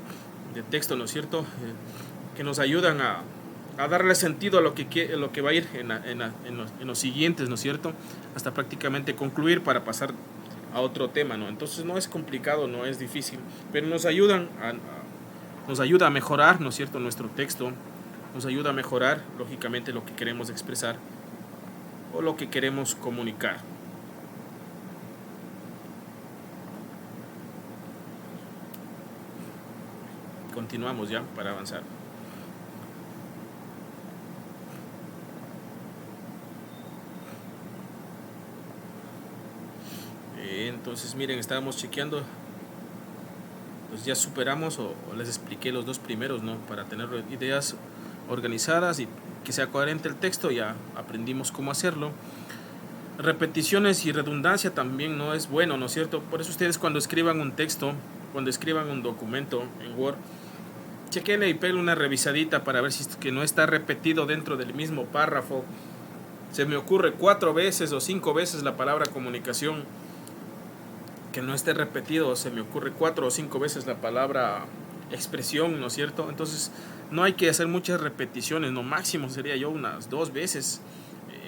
de texto, ¿no es cierto? Que nos ayudan a darle sentido a lo que va a ir en los siguientes, ¿no es cierto? Hasta prácticamente concluir para pasar a otro tema, ¿no? Entonces no es complicado, no es difícil, pero nos ayuda a mejorar, ¿no es cierto?, nuestro texto, nos ayuda a mejorar, lógicamente, lo que queremos expresar o lo que queremos comunicar. Continuamos ya para avanzar. Entonces, miren, estábamos chequeando. Pues ya superamos o les expliqué los dos primeros, ¿no? Para tener ideas organizadas y que sea coherente el texto, ya aprendimos cómo hacerlo. Repeticiones y redundancia también no es bueno, ¿no es cierto? Por eso ustedes cuando escriban un texto, cuando escriban un documento en Word, chequenle y peguen una revisadita para ver si es que no está repetido dentro del mismo párrafo. Se me ocurre 4 veces o 5 veces la palabra comunicación, que no esté repetido. Se me ocurre 4 o 5 veces la palabra expresión, ¿no es cierto? Entonces no hay que hacer muchas repeticiones, no, máximo sería yo unas 2 veces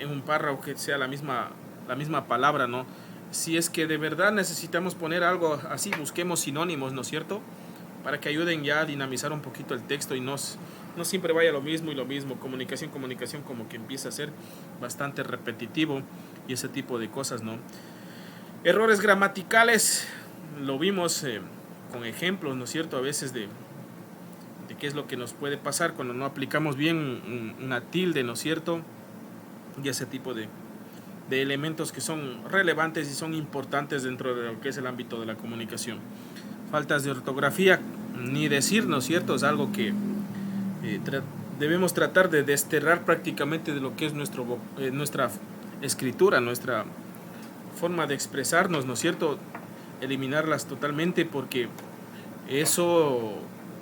en un párrafo que sea la misma palabra, ¿no? Si es que de verdad necesitamos poner algo así, busquemos sinónimos, ¿no es cierto?, para que ayuden ya a dinamizar un poquito el texto y no siempre vaya lo mismo y lo mismo. Comunicación, como que empieza a ser bastante repetitivo y ese tipo de cosas, ¿no? Errores gramaticales, lo vimos con ejemplos, ¿no es cierto?, a veces de qué es lo que nos puede pasar cuando no aplicamos bien una tilde, ¿no es cierto?, y ese tipo de elementos que son relevantes y son importantes dentro de lo que es el ámbito de la comunicación. Faltas de ortografía, ni decir, ¿no es cierto?, es algo que debemos tratar de desterrar prácticamente de lo que es nuestra escritura, nuestra forma de expresarnos, ¿no es cierto?, eliminarlas totalmente, porque eso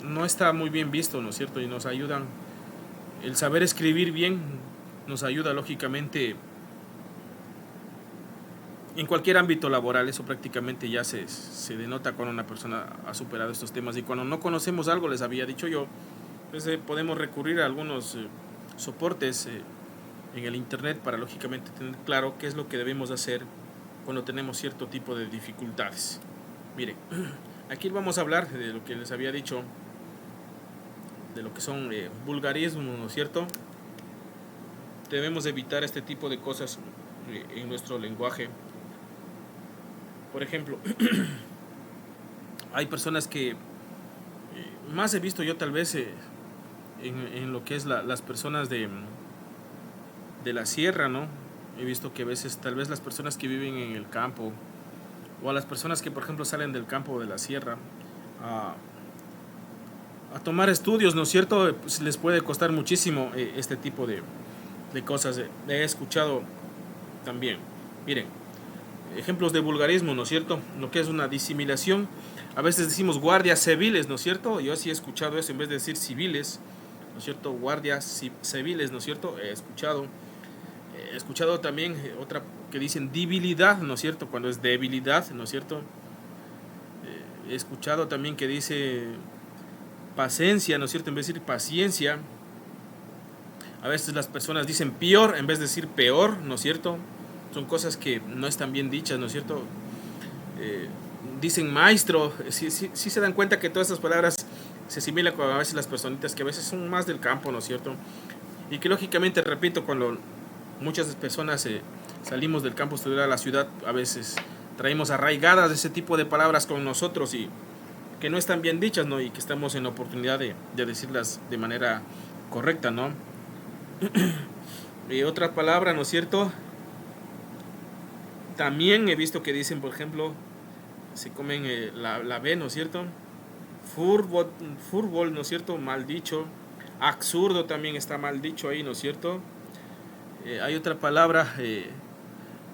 no está muy bien visto, ¿no es cierto?, y nos ayudan, el saber escribir bien nos ayuda lógicamente en cualquier ámbito laboral. Eso prácticamente ya se denota cuando una persona ha superado estos temas, y cuando no conocemos algo, les había dicho yo, pues podemos recurrir a algunos soportes en el internet para lógicamente tener claro qué es lo que debemos hacer cuando tenemos cierto tipo de dificultades. Miren, aquí vamos a hablar de lo que les había dicho, de lo que son vulgarismos, ¿no es cierto? Debemos evitar este tipo de cosas en nuestro lenguaje. Por ejemplo, hay personas que más he visto yo tal vez en lo que es las personas de la sierra, ¿no? He visto que a veces tal vez las personas que viven en el campo, o a las personas que por ejemplo salen del campo o de la sierra a tomar estudios, ¿no es cierto?, pues les puede costar muchísimo este tipo de cosas. He escuchado también, miren, ejemplos de vulgarismo, ¿no es cierto?, lo que es una disimilación. A veces decimos guardias civiles, ¿no es cierto? Yo sí he escuchado eso, en vez de decir civiles, ¿no es cierto?, guardias civiles, ¿no es cierto? He escuchado también otra que dicen debilidad, ¿no es cierto?, cuando es debilidad, ¿no es cierto? He escuchado también que dice paciencia, ¿no es cierto?, en vez de decir paciencia. A veces las personas dicen peor en vez de decir peor, ¿no es cierto? Son cosas que no están bien dichas, ¿no es cierto? Dicen maestro. Sí se dan cuenta que todas estas palabras se asimilan con a veces las personitas que a veces son más del campo, ¿no es cierto? Y que lógicamente, repito, cuando muchas personas salimos del campo a estudiar a la ciudad, a veces traemos arraigadas ese tipo de palabras con nosotros y que no están bien dichas, ¿no? Y que estamos en la oportunidad de decirlas de manera correcta, ¿no? Y otra palabra, ¿no es cierto? También he visto que dicen, por ejemplo, se comen la B, ¿no es cierto? Fútbol, ¿no es cierto?, mal dicho. Absurdo también está mal dicho ahí, ¿no es cierto? Hay otra palabra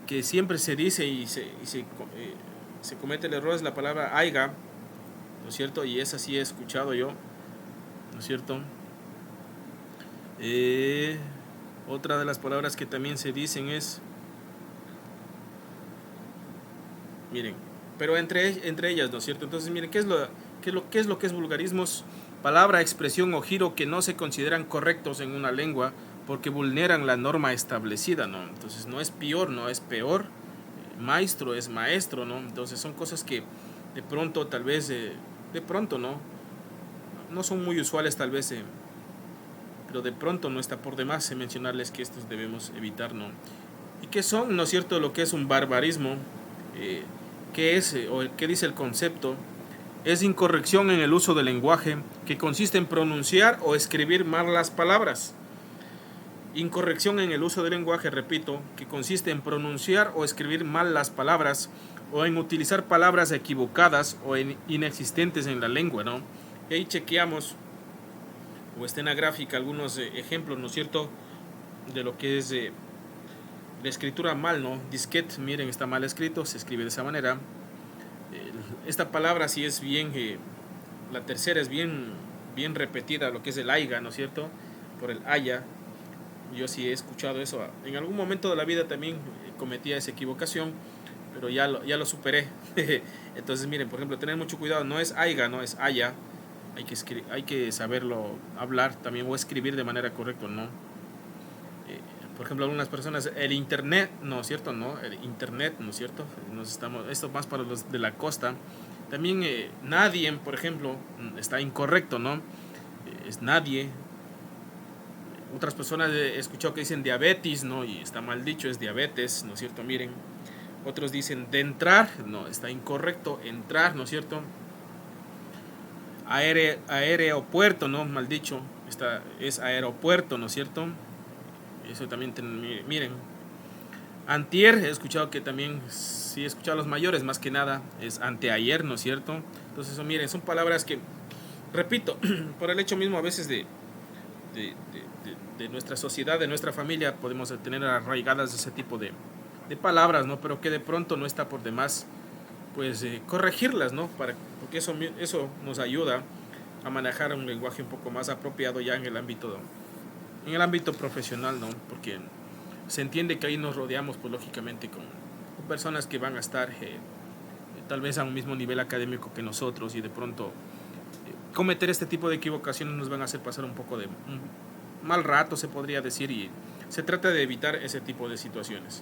que siempre se dice y se comete el error, es la palabra aiga, ¿no es cierto? Y esa sí he escuchado yo, ¿no es cierto? Otra de las palabras que también se dicen es, miren, pero entre ellas, ¿no es cierto? Entonces, miren, ¿qué es lo que es vulgarismos? Palabra, expresión o giro que no se consideran correctos en una lengua porque vulneran la norma establecida, ¿no? Entonces, no es peor, no es peor, maestro es maestro, ¿no? Entonces, son cosas que de pronto, tal vez, de pronto, ¿no? No son muy usuales, tal vez, pero de pronto no está por demás mencionarles que estos debemos evitar, ¿no? Y que son, ¿no es cierto?, lo que es un barbarismo, que es, o qué dice el concepto, es incorrección en el uso del lenguaje que consiste en pronunciar o escribir mal las palabras. Incorrección en el uso del lenguaje, repito, que consiste en pronunciar o escribir mal las palabras o en utilizar palabras equivocadas o inexistentes en la lengua, ¿no? Y ahí chequeamos, o está en la gráfica, algunos ejemplos, ¿no es cierto?, de lo que es la escritura mal, ¿no? Disquete, miren, está mal escrito, se escribe de esa manera. Esta palabra sí es bien, la tercera es bien repetida, lo que es el aiga, ¿no es cierto?, por el haya. Yo sí he escuchado eso. En algún momento de la vida también cometía esa equivocación, pero ya lo superé. Entonces, miren, por ejemplo, tener mucho cuidado, no es aiga, no es haya. Hay que saberlo hablar también o escribir de manera correcta, ¿no? Por ejemplo, algunas personas, el internet, ¿no es cierto? No, el internet, ¿no es cierto? Esto más para los de la costa. También nadie, por ejemplo, está incorrecto, ¿no? Es nadie. Otras personas he escuchado que dicen diabetes, ¿no? Y está mal dicho, es diabetes, ¿no es cierto? Miren. Otros dicen de entrar, no, está incorrecto, entrar, ¿no es cierto? Aeropuerto, ¿no? Mal dicho, es aeropuerto, ¿no es cierto? Eso también, miren. Antier, he escuchado que también, sí he escuchado a los mayores, más que nada, es anteayer, ¿no es cierto? Entonces, miren, son palabras que, repito, por el hecho mismo a veces de nuestra sociedad, de nuestra familia, podemos tener arraigadas ese tipo de palabras, ¿no? Pero que de pronto no está por demás, pues, corregirlas, ¿no? Porque eso nos ayuda a manejar un lenguaje un poco más apropiado ya en el ámbito profesional, ¿no? Porque se entiende que ahí nos rodeamos, pues, lógicamente con personas que van a estar tal vez a un mismo nivel académico que nosotros, y de pronto cometer este tipo de equivocaciones nos van a hacer pasar un poco de un mal rato, se podría decir, y se trata de evitar ese tipo de situaciones.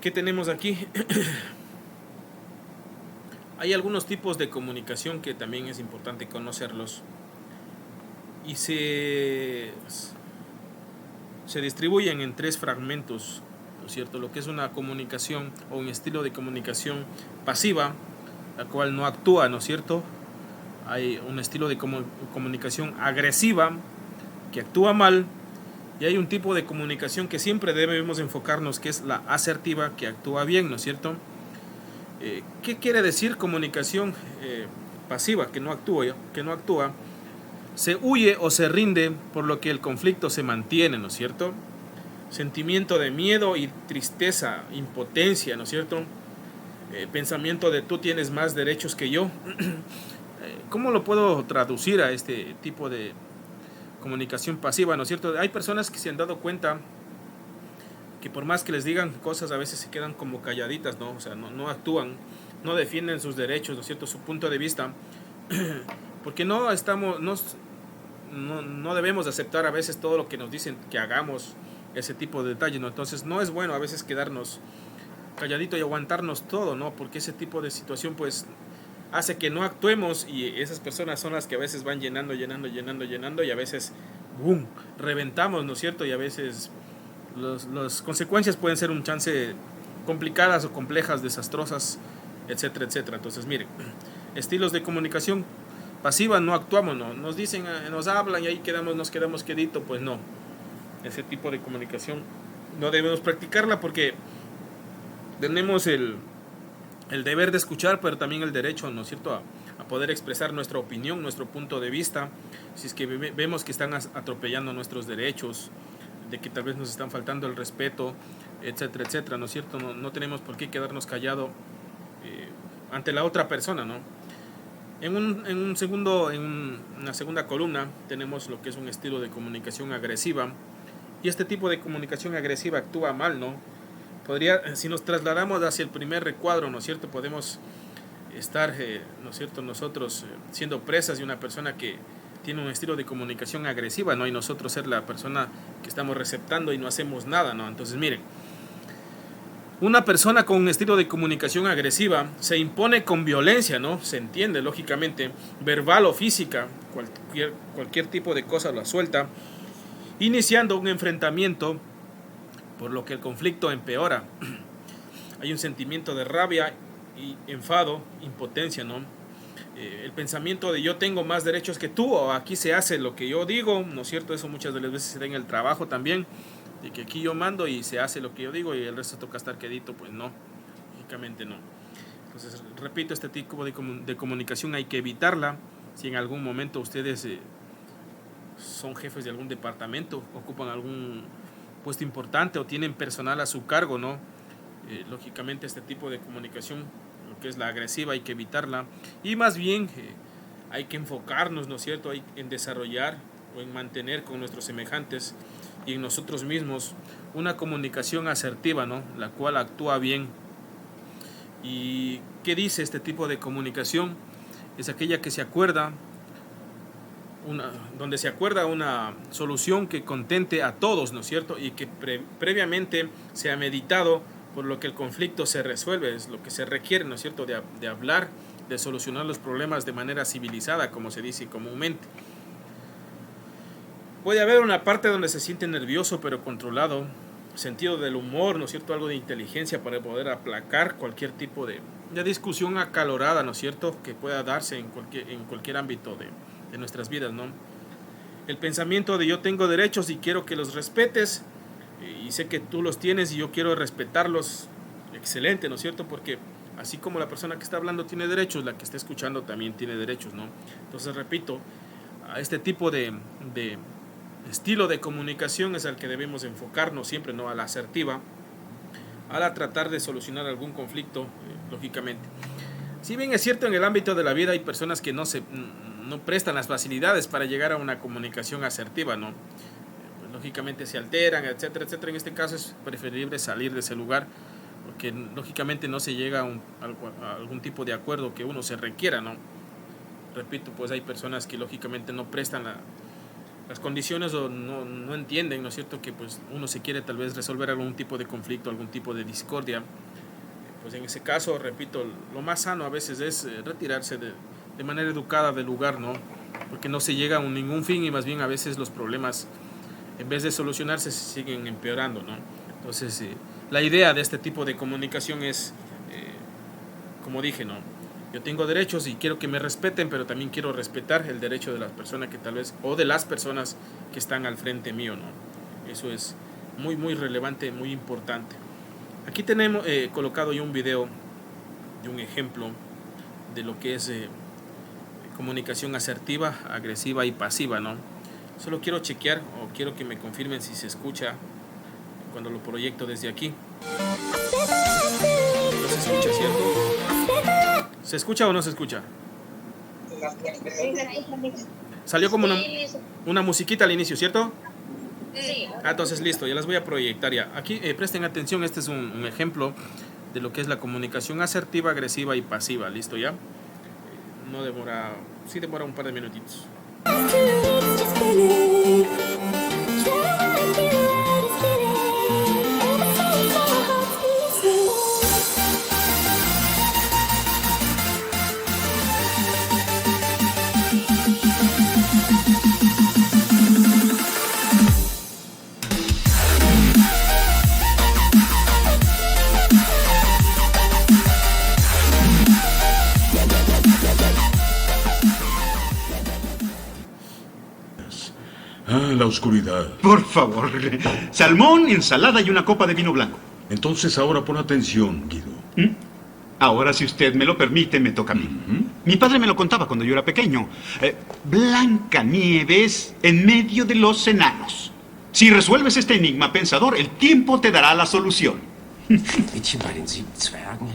¿Qué tenemos aquí? Hay algunos tipos de comunicación que también es importante conocerlos, y se distribuyen en 3 fragmentos, ¿no es cierto? Lo que es una comunicación o un estilo de comunicación pasiva, la cual no actúa, ¿no es cierto? Hay un estilo de comunicación agresiva, que actúa mal, y hay un tipo de comunicación que siempre debemos enfocarnos, que es la asertiva, que actúa bien, ¿no es cierto? ¿Qué quiere decir comunicación pasiva, que no actúa? Se huye o se rinde, por lo que el conflicto se mantiene, ¿no es cierto? Sentimiento de miedo y tristeza, impotencia, ¿no es cierto? Pensamiento de tú tienes más derechos que yo. ¿Cómo lo puedo traducir a este tipo de comunicación pasiva, ¿no es cierto? Hay personas que se han dado cuenta que por más que les digan cosas, a veces se quedan como calladitas, ¿no? O sea, no actúan, no defienden sus derechos, ¿no es cierto?, su punto de vista, porque no debemos aceptar a veces todo lo que nos dicen que hagamos, ese tipo de detalles, ¿no? Entonces no es bueno a veces quedarnos calladito y aguantarnos todo, ¿no? Porque ese tipo de situación, pues, hace que no actuemos, y esas personas son las que a veces van llenando, y a veces, ¡boom!, reventamos, ¿no es cierto? Y a veces las consecuencias pueden ser un chance complicadas o complejas, desastrosas, etcétera, etcétera. Entonces, miren, estilos de comunicación pasiva, no actuamos, no nos dicen, nos hablan y ahí nos quedamos quedito, pues no. Ese tipo de comunicación no debemos practicarla, porque tenemos el deber de escuchar, pero también el derecho, ¿no es cierto?, a poder expresar nuestra opinión, nuestro punto de vista. Si es que vemos que están atropellando nuestros derechos, de que tal vez nos están faltando el respeto, etcétera, etcétera, ¿no es cierto? No tenemos por qué quedarnos callados ante la otra persona, ¿no? En una segunda columna tenemos lo que es un estilo de comunicación agresiva, y este tipo de comunicación agresiva actúa mal, ¿no? Si nos trasladamos hacia el primer recuadro, ¿no es cierto? Podemos estar, ¿no es cierto?, nosotros siendo presas de una persona que tiene un estilo de comunicación agresiva, ¿no? Y nosotros ser la persona que estamos receptando y no hacemos nada, ¿no? Entonces, miren, una persona con un estilo de comunicación agresiva se impone con violencia, ¿no? Se entiende, lógicamente, verbal o física, cualquier tipo de cosa la suelta, iniciando un enfrentamiento, por lo que el conflicto empeora. Hay un sentimiento de rabia y enfado, impotencia, ¿no? El pensamiento de yo tengo más derechos que tú, o aquí se hace lo que yo digo, ¿no es cierto? Eso muchas de las veces se da en el trabajo también, de que aquí yo mando y se hace lo que yo digo y el resto toca estar quedito. Pues no, lógicamente no. Entonces, repito, este tipo de comunicación hay que evitarla. Si en algún momento ustedes son jefes de algún departamento, ocupan algún puesto importante o tienen personal a su cargo, ¿no? Lógicamente este tipo de comunicación, lo que es la agresiva, hay que evitarla, y más bien hay que enfocarnos, ¿no es cierto?, en desarrollar o en mantener con nuestros semejantes y en nosotros mismos una comunicación asertiva, ¿no?, la cual actúa bien. ¿Y qué dice este tipo de comunicación? Es aquella que se acuerda, donde se acuerda una solución que contente a todos, ¿no es cierto?, y que previamente se ha meditado, por lo que el conflicto se resuelve. Es lo que se requiere, ¿no es cierto?, de hablar, de solucionar los problemas de manera civilizada, como se dice comúnmente. Puede haber una parte donde se siente nervioso pero controlado, sentido del humor, ¿no es cierto?, algo de inteligencia para poder aplacar cualquier tipo de discusión acalorada, ¿no es cierto?, que pueda darse en cualquier ámbito de nuestras vidas, ¿no? El pensamiento de yo tengo derechos y quiero que los respetes, y sé que tú los tienes y yo quiero respetarlos. Excelente, ¿no es cierto?, porque así como la persona que está hablando tiene derechos, la que está escuchando también tiene derechos, ¿no? Entonces, repito, a este tipo de estilo de comunicación es al que debemos enfocarnos siempre, ¿no?, a la asertiva, a tratar de solucionar algún conflicto, lógicamente. Si bien es cierto, en el ámbito de la vida hay personas que no prestan las facilidades para llegar a una comunicación asertiva, ¿no? Pues, lógicamente se alteran, etcétera, etcétera. En este caso es preferible salir de ese lugar, porque lógicamente no se llega a algún tipo de acuerdo que uno se requiera, ¿no? Repito, pues hay personas que lógicamente no prestan las condiciones o no entienden, ¿no es cierto?, que pues uno se quiere tal vez resolver algún tipo de conflicto, algún tipo de discordia. Pues en ese caso, repito, lo más sano a veces es retirarse de manera educada del lugar, ¿no? Porque no se llega a ningún fin y más bien a veces los problemas, en vez de solucionarse, se siguen empeorando, ¿no? Entonces, la idea de este tipo de comunicación es, como dije, ¿no?, yo tengo derechos y quiero que me respeten, pero también quiero respetar el derecho de las personas que tal vez, o de las personas que están al frente mío, ¿no? Eso es muy, muy relevante, muy importante. Aquí tenemos colocado yo un video de un ejemplo de lo que es comunicación asertiva, agresiva y pasiva, ¿no? Solo quiero chequear o quiero que me confirmen si se escucha cuando lo proyecto desde aquí. ¿No se escucha, cierto? ¿Se escucha o no se escucha? Salió como una musiquita al inicio, ¿cierto? Sí. Entonces listo, ya las voy a proyectar ya. Aquí presten atención, este es un ejemplo de lo que es la comunicación asertiva, agresiva y pasiva. ¿Listo ya? No demora, sí demora un par de minutitos. La oscuridad. Por favor, salmón, ensalada y una copa de vino blanco. Entonces ahora pon atención, Guido. Ahora, si usted me lo permite, me toca a mí. Mi padre me lo contaba cuando yo era pequeño. Blancanieves en medio de los enanos. Si resuelves este enigma, pensador, el tiempo te dará la solución. Mädchen bei den 7 Zwergen.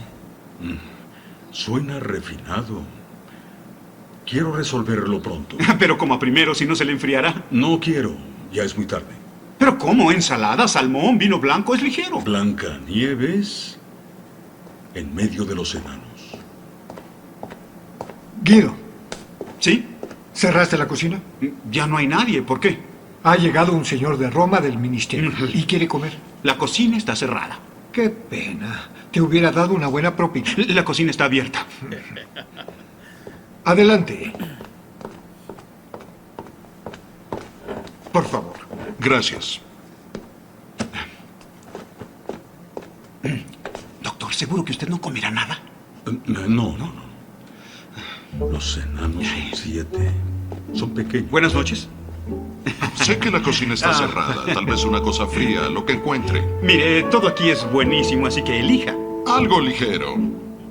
Suena refinado. Quiero resolverlo pronto. Pero como a primero, si no se le enfriará. No quiero. Ya es muy tarde. ¿Pero cómo? Ensalada, salmón, vino blanco, es ligero. Blancanieves en medio de los enanos. Guido, ¿Sí? ¿cerraste la cocina? Ya no hay nadie. ¿Por qué? Ha llegado un señor de Roma del ministerio y quiere comer. La cocina está cerrada. Qué pena. Te hubiera dado una buena propina. La cocina está abierta. Adelante. Por favor. Gracias. Doctor, ¿seguro que usted no comerá nada? No. Los enanos son 7. Son pequeños. Buenas noches. Sé que la cocina está cerrada. Tal vez una cosa fría, lo que encuentre. Mire, todo aquí es buenísimo, así que elija. Algo ligero.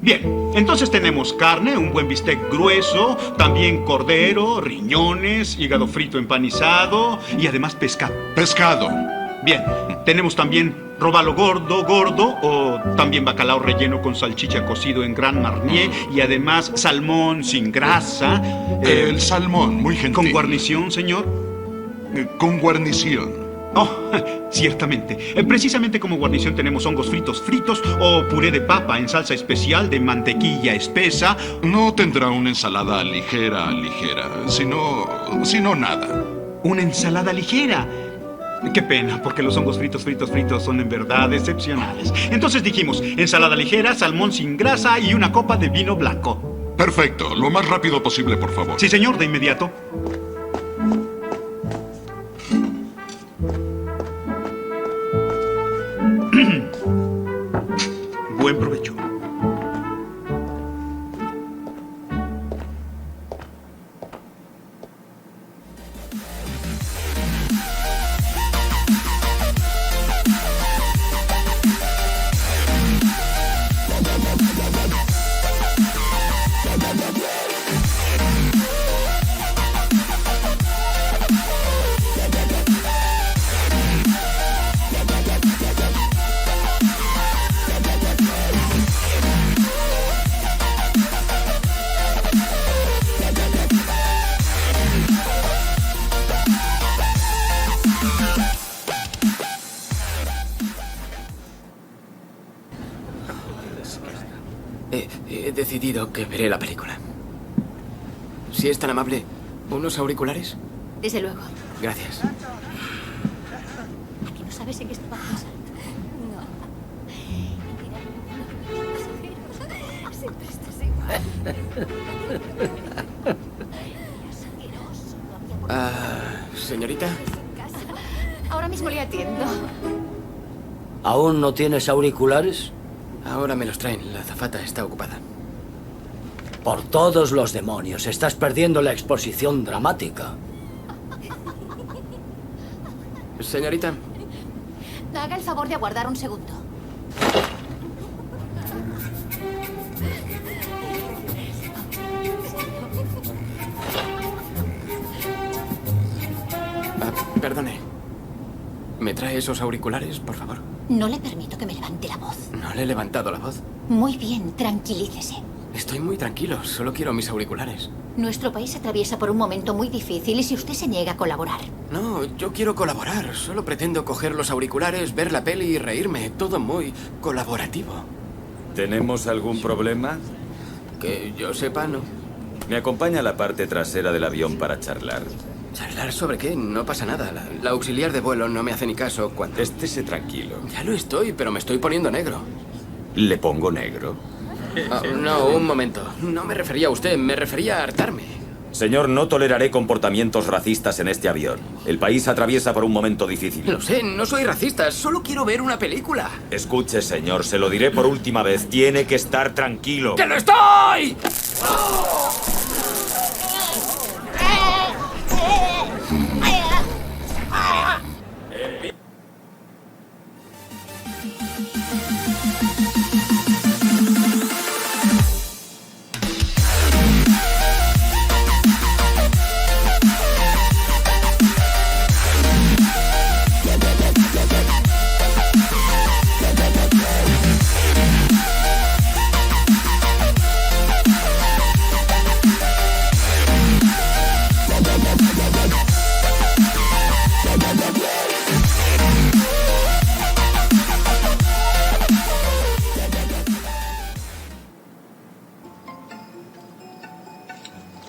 Bien, entonces tenemos carne, un buen bistec grueso, también cordero, riñones, hígado frito empanizado y además pescado. Pescado. Bien, tenemos también robalo gordo, o también bacalao relleno con salchicha cocido en Grand Marnier y además salmón sin grasa. El salmón, muy gentil. ¿Con guarnición, señor? Con guarnición. Oh, ciertamente. Precisamente como guarnición tenemos hongos fritos o puré de papa en salsa especial de mantequilla espesa. No tendrá una ensalada ligera, sino nada. Una ensalada ligera. Qué pena, porque los hongos fritos son en verdad excepcionales. Entonces dijimos, ensalada ligera, salmón sin grasa y una copa de vino blanco. Perfecto. Lo más rápido posible, por favor. Sí, señor, de inmediato. Buen provecho. He decidido que veré la película. Si es tan amable, ¿unos auriculares? Desde luego. Gracias. ¿A que no sabes en qué estaba pensando? No. Siempre estás igual. Señorita. Ahora mismo le atiendo. ¿Aún no tienes auriculares? Ahora me los traen. La azafata está ocupada. Por todos los demonios, estás perdiendo la exposición dramática. Señorita. Haga el favor de aguardar un segundo. Perdone. ¿Me trae esos auriculares, por favor? No le permito que me levante la voz. No le he levantado la voz. Muy bien, tranquilícese. Estoy muy tranquilo. Solo quiero mis auriculares. Nuestro país atraviesa por un momento muy difícil y si usted se niega a colaborar. No, yo quiero colaborar. Solo pretendo coger los auriculares, ver la peli y reírme. Todo muy colaborativo. ¿Tenemos algún problema? Que yo sepa, no. Me acompaña a la parte trasera del avión para charlar. ¿Charlar sobre qué? No pasa nada. La auxiliar de vuelo no me hace ni caso cuando... Estése tranquilo. Ya lo estoy, pero me estoy poniendo negro. ¿Le pongo negro? Oh, no, un momento. No me refería a usted, me refería a hartarme. Señor, no toleraré comportamientos racistas en este avión. El país atraviesa por un momento difícil. Lo sé, no soy racista, solo quiero ver una película. Escuche, señor, se lo diré por última vez. Tiene que estar tranquilo. ¡Que lo estoy!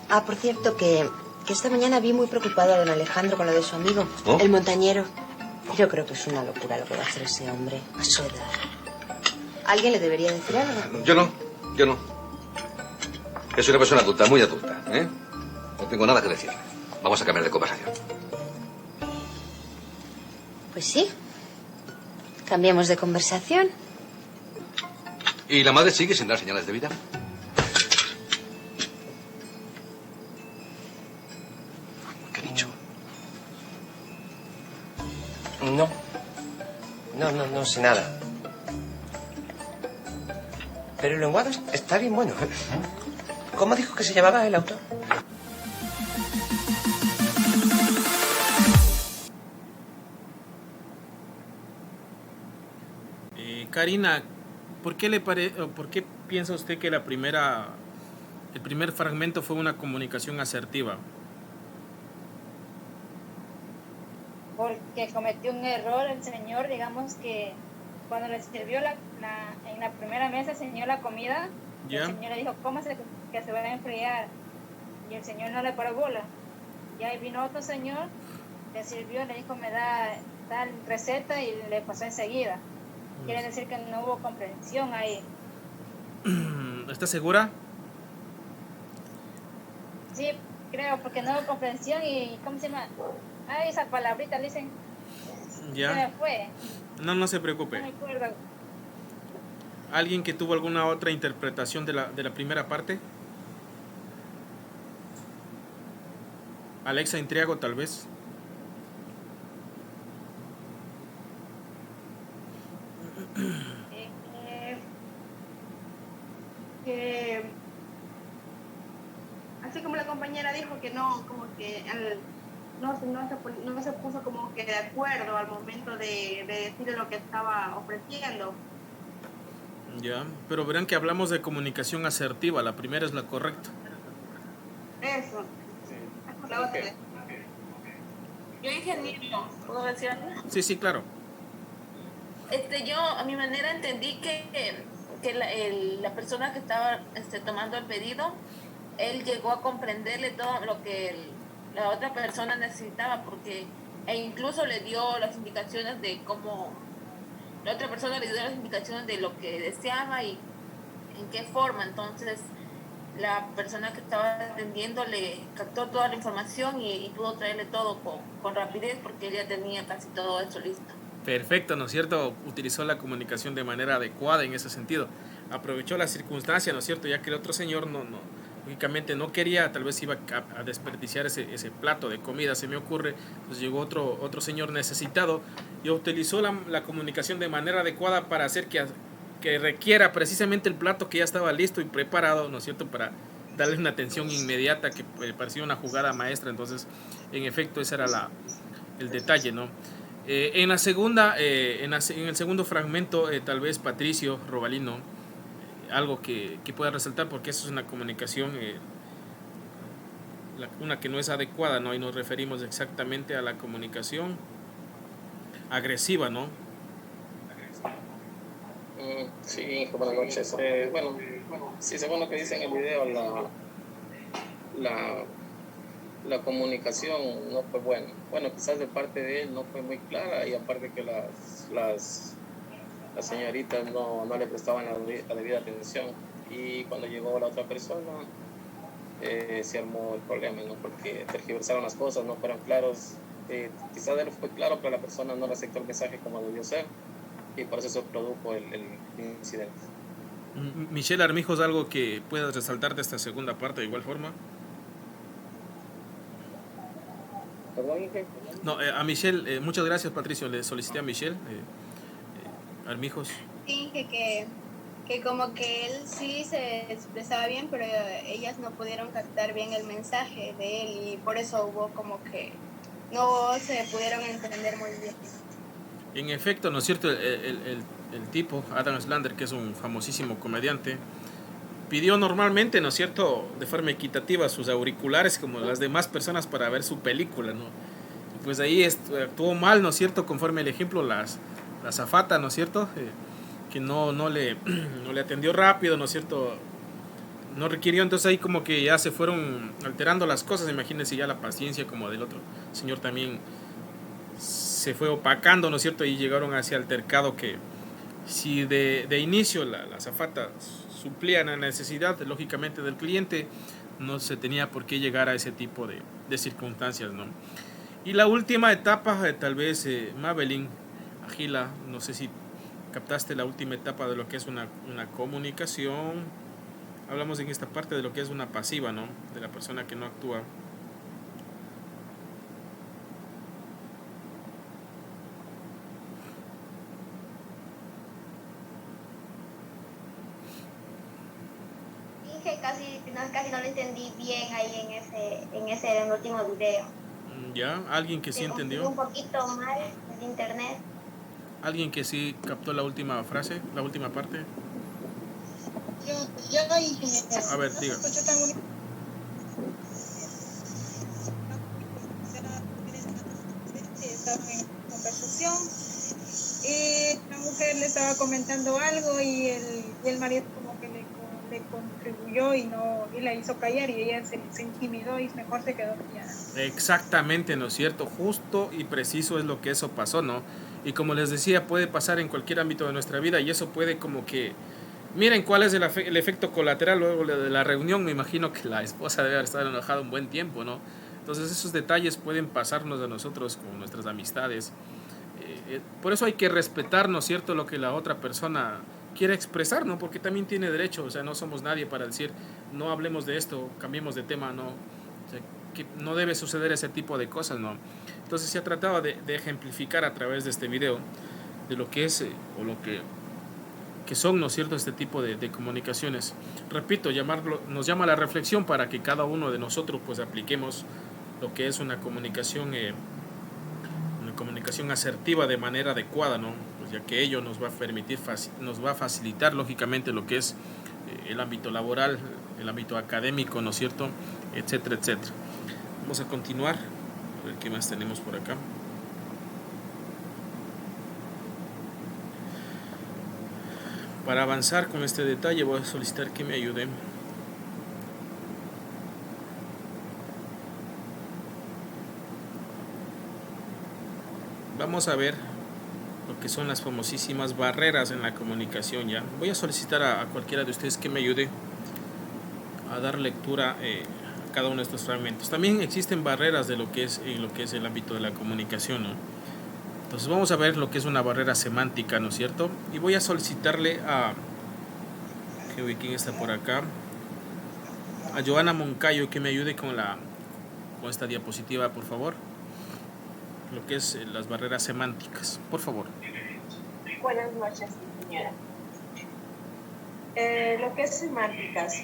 Ah, por cierto, que esta mañana vi muy preocupado a don Alejandro con lo de su amigo, el montañero. Yo creo que es una locura lo que va a hacer ese hombre a su edad. ¿Alguien le debería decir algo? Yo no. Es una persona adulta, muy adulta, ¿eh? No tengo nada que decirle. Vamos a cambiar de conversación. Pues sí. Cambiemos de conversación. ¿Y la madre sigue sin dar señales de vida? ¿Qué he dicho? No sé nada. Pero el lenguado está bien bueno. ¿Cómo dijo que se llamaba el autor? Karina, ¿por qué piensa usted que el primer fragmento fue una comunicación asertiva? Porque cometió un error el señor, digamos que cuando le sirvió en la primera mesa, el señor la comida, el señor le dijo, cómase que se va a enfriar, y el señor no le paró bola. Y ahí vino otro señor, le sirvió, le dijo, me da tal receta, y le pasó enseguida. Quiere decir que no hubo comprensión ahí. ¿Estás segura? Sí, creo, porque no hubo comprensión y, ¿cómo se llama? Ay, esa palabrita le dicen. Ya. Se me fue. No se preocupe. No me acuerdo. ¿Alguien que tuvo alguna otra interpretación de la primera parte? Alexa Intriago, tal vez. Así como la compañera dijo que no, como que no se puso como que de acuerdo al momento de decirle lo que estaba ofreciendo. Ya, pero verán que hablamos de comunicación asertiva, la primera es la correcta. Eso. La otra. Yo, ingeniero, ¿puedo decir algo? Sí, claro. Yo a mi manera entendí que la persona que estaba tomando el pedido, él llegó a comprenderle todo lo que la otra persona necesitaba, e incluso le dio las indicaciones de cómo, la otra persona le dio las indicaciones de lo que deseaba y en qué forma. Entonces la persona que estaba atendiendo le captó toda la información y pudo traerle todo con rapidez, porque él ya tenía casi todo eso listo. Perfecto, ¿no es cierto? Utilizó la comunicación de manera adecuada en ese sentido. Aprovechó la circunstancia, ¿no es cierto? Ya que el otro señor lógicamente no quería, tal vez iba a desperdiciar ese plato de comida, se me ocurre. Pues llegó otro señor necesitado y utilizó la comunicación de manera adecuada para hacer que requiera precisamente el plato que ya estaba listo y preparado, ¿no es cierto? Para darle una atención inmediata que parecía una jugada maestra. Entonces, en efecto, ese era el detalle, ¿no? En el segundo fragmento, tal vez Patricio Robalino, algo que pueda resaltar, porque eso es una comunicación, una que no es adecuada, ¿no? Y nos referimos exactamente a la comunicación agresiva, ¿no? Sí, buenas noches. Bueno, sí, según lo que dice en el video, la comunicación no fue buena. Bueno, quizás de parte de él no fue muy clara, y aparte que las señoritas no le prestaban la debida atención, y cuando llegó la otra persona se armó el problema, ¿no? Porque tergiversaron las cosas, no fueron claros. Quizás él fue claro, pero la persona no le aceptó el mensaje como debió ser, y por eso se produjo el incidente. Michelle Armijos, ¿algo que puedas resaltar de esta segunda parte de igual forma? No, a Michelle, muchas gracias, Patricio. Le solicité a Michelle Armijos. Sí, que como que él sí se expresaba bien, pero ellas no pudieron captar bien el mensaje de él, y por eso hubo como que no se pudieron entender muy bien. En efecto, ¿no es cierto? El tipo, Adam Slander, que es un famosísimo comediante, pidió normalmente, ¿no es cierto?, de forma equitativa sus auriculares como las demás personas para ver su película, ¿no? Pues ahí actuó mal, ¿no es cierto?, conforme el ejemplo la azafata, ¿no es cierto?, que no le atendió rápido, ¿no es cierto?, no requirió, entonces ahí como que ya se fueron alterando las cosas. Imagínense, ya la paciencia como del otro señor también se fue opacando, ¿no es cierto? Y llegaron hacia el altercado que si de inicio la azafata suplía la necesidad, lógicamente, del cliente, no se tenía por qué llegar a ese tipo de circunstancias, ¿no? Y la última etapa, tal vez, Mabelín, Agila, no sé si captaste la última etapa de lo que es una comunicación. Hablamos en esta parte de lo que es una pasiva, ¿no? De la persona que no actúa. Dije casi no lo entendí bien ahí en ese último video. ¿Ya? ¿Alguien que sí entendió? Un poquito mal el internet. ¿Alguien que sí captó la última frase, la última parte? Yo ingeniero. A ver, diga. Estaba en conversación y la mujer le estaba comentando algo y el marido como que le contribuyó y la hizo callar, y ella se intimidó y mejor se quedó callada. Exactamente, ¿no es cierto? Justo y preciso es lo que eso pasó, ¿no? Y como les decía, puede pasar en cualquier ámbito de nuestra vida, y eso puede como que... Miren cuál es el efecto colateral luego de la reunión. Me imagino que la esposa debe haber estado enojada un buen tiempo, ¿no? Entonces esos detalles pueden pasarnos a nosotros con nuestras amistades. Por eso hay que respetar, ¿no es cierto?, lo que la otra persona quiere expresar, ¿no? Porque también tiene derecho. O sea, no somos nadie para decir, no hablemos de esto, cambiemos de tema, ¿no? O sea, que no debe suceder ese tipo de cosas, ¿no? Entonces se ha tratado de ejemplificar a través de este video de lo que es o lo que son, ¿no es cierto?, este tipo de comunicaciones. Repito, nos llama a la reflexión para que cada uno de nosotros pues apliquemos lo que es una comunicación asertiva de manera adecuada, ¿no? Pues ya que ello nos va a permitir, nos va a facilitar lógicamente lo que es el ámbito laboral, el ámbito académico, ¿no es cierto?, etcétera, etcétera. Vamos a continuar, a ver qué más tenemos por acá. Para avanzar con este detalle voy a solicitar que me ayuden. Vamos a ver lo que son las famosísimas barreras en la comunicación. Ya voy a solicitar a cualquiera de ustedes que me ayude a dar lectura a cada uno de estos fragmentos. También existen barreras de lo que es el ámbito de la comunicación, ¿no? Entonces vamos a ver lo que es una barrera semántica, ¿no es cierto? Y voy a solicitarle ¿quién está por acá? A Joana Moncayo que me ayude con esta diapositiva, por favor. Lo que es las barreras semánticas, por favor. Buenas noches, señora. Lo que es semánticas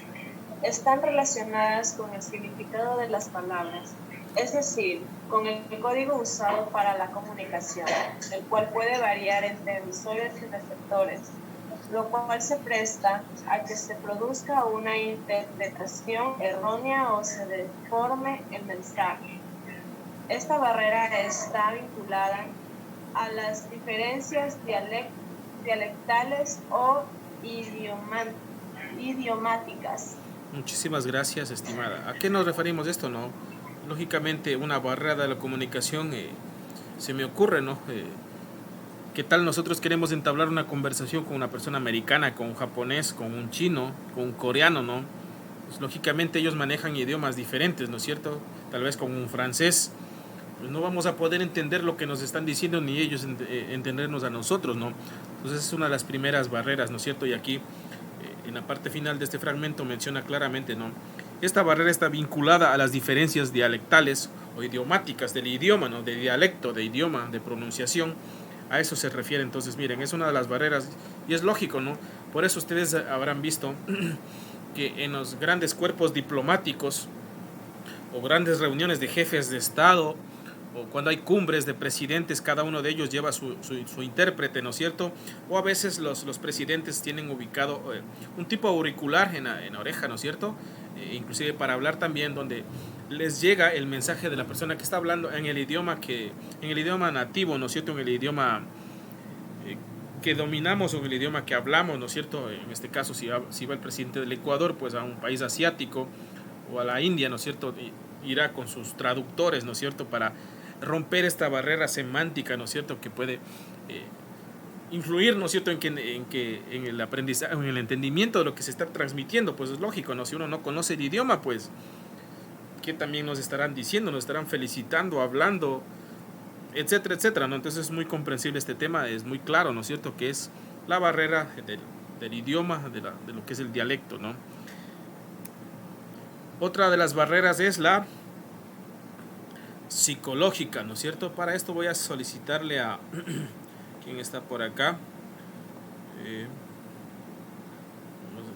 están relacionadas con el significado de las palabras, es decir, con el código usado para la comunicación, el cual puede variar entre emisores y receptores, lo cual se presta a que se produzca una interpretación errónea o se deforme el mensaje. Esta barrera está vinculada a las diferencias dialectales o idiomáticas. Muchísimas gracias, estimada. ¿A qué nos referimos esto, no? Lógicamente, una barrera de la comunicación, se me ocurre, ¿no? ¿Qué tal nosotros queremos entablar una conversación con una persona americana, con un japonés, con un chino, con un coreano, ¿no? Pues, lógicamente ellos manejan idiomas diferentes, ¿no es cierto? Tal vez con un francés, pues no vamos a poder entender lo que nos están diciendo ni ellos entendernos a nosotros, ¿no? Entonces es una de las primeras barreras, ¿no es cierto? Y aquí en la parte final de este fragmento menciona claramente, ¿no? Esta barrera está vinculada a las diferencias dialectales o idiomáticas del idioma, ¿no? De dialecto, de idioma, de pronunciación. A eso se refiere. Entonces, miren, es una de las barreras y es lógico, ¿no? Por eso ustedes habrán visto que en los grandes cuerpos diplomáticos o grandes reuniones de jefes de Estado o cuando hay cumbres de presidentes, cada uno de ellos lleva su intérprete, ¿no es cierto? O a veces los presidentes tienen ubicado un tipo auricular en la oreja, ¿no es cierto? Inclusive para hablar también, donde les llega el mensaje de la persona que está hablando en el idioma nativo, ¿no es cierto? En el idioma que dominamos o el idioma que hablamos, ¿no es cierto? En este caso, si va el presidente del Ecuador, pues a un país asiático o a la India, ¿no es cierto? Irá con sus traductores, ¿no es cierto? Para romper esta barrera semántica, ¿no es cierto? Que puede influir, ¿no es cierto? En el aprendizaje, en el entendimiento de lo que se está transmitiendo. Pues es lógico, ¿no? Si uno no conoce el idioma, pues ¿qué también nos estarán diciendo? Nos estarán felicitando, hablando, etcétera, etcétera, ¿no? Entonces es muy comprensible este tema, es muy claro, ¿no es cierto? Que es la barrera del idioma, de lo que es el dialecto, ¿no? Otra de las barreras es la psicológica, ¿no es cierto? Para esto voy a solicitarle a ¿quién está por acá?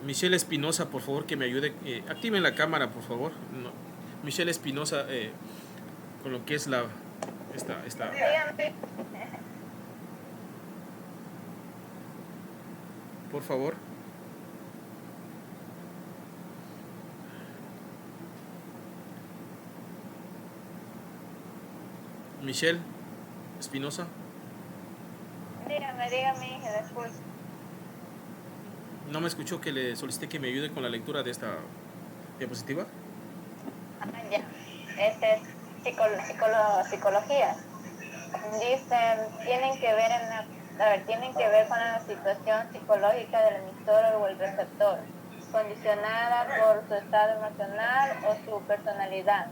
Michelle Espinosa, por favor, que me ayude. Activen la cámara, por favor. No. Michelle Espinosa, con lo que es esta. Por favor. Michelle Espinosa. Dígame, después. No me escuchó que le solicité que me ayude con la lectura de esta diapositiva. Ya. Este es psicología. Dicen, tienen que ver con la situación psicológica del emisor o el receptor, condicionada por su estado emocional o su personalidad,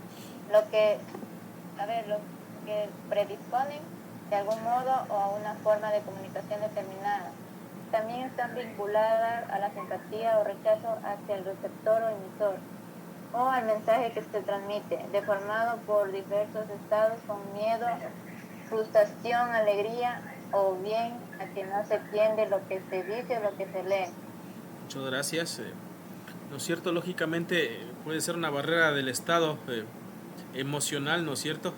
lo que predisponen de algún modo o a una forma de comunicación determinada. También están vinculadas a la simpatía o rechazo hacia el receptor o emisor, o al mensaje que se transmite, deformado por diversos estados con miedo, frustración, alegría, o bien a que no se entiende lo que se dice o lo que se lee. Muchas gracias. ¿No es cierto? Lógicamente puede ser una barrera del estado emocional, ¿no es cierto?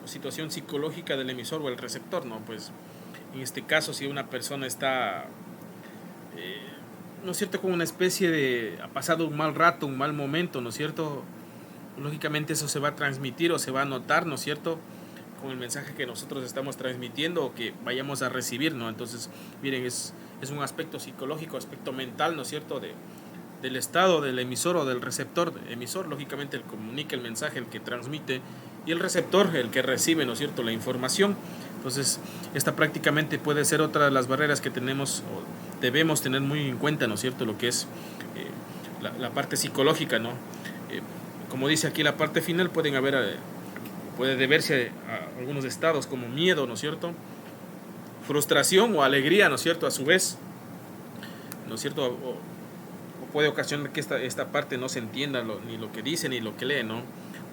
Situación psicológica del emisor o el receptor, ¿no? Pues en este caso, si una persona está, ¿no es cierto?, con una especie de, ha pasado un mal rato, un mal momento, ¿no es cierto?, lógicamente eso se va a transmitir o se va a notar, ¿no es cierto?, con el mensaje que nosotros estamos transmitiendo o que vayamos a recibir, ¿no? Entonces, miren, es un aspecto psicológico, aspecto mental, ¿no es cierto?, del estado del emisor o del receptor. Emisor, lógicamente, el que comunica el mensaje, el que transmite, y el receptor, el que recibe, ¿no es cierto?, la información. Entonces, esta prácticamente puede ser otra de las barreras que tenemos o debemos tener muy en cuenta, ¿no es cierto?, lo que es la parte psicológica, ¿no? Como dice aquí la parte final, puede deberse a algunos estados como miedo, ¿no es cierto?, frustración o alegría, ¿no es cierto?, a su vez, ¿no es cierto?, o puede ocasionar que esta parte no se entienda ni lo que dice ni lo que lee, ¿no?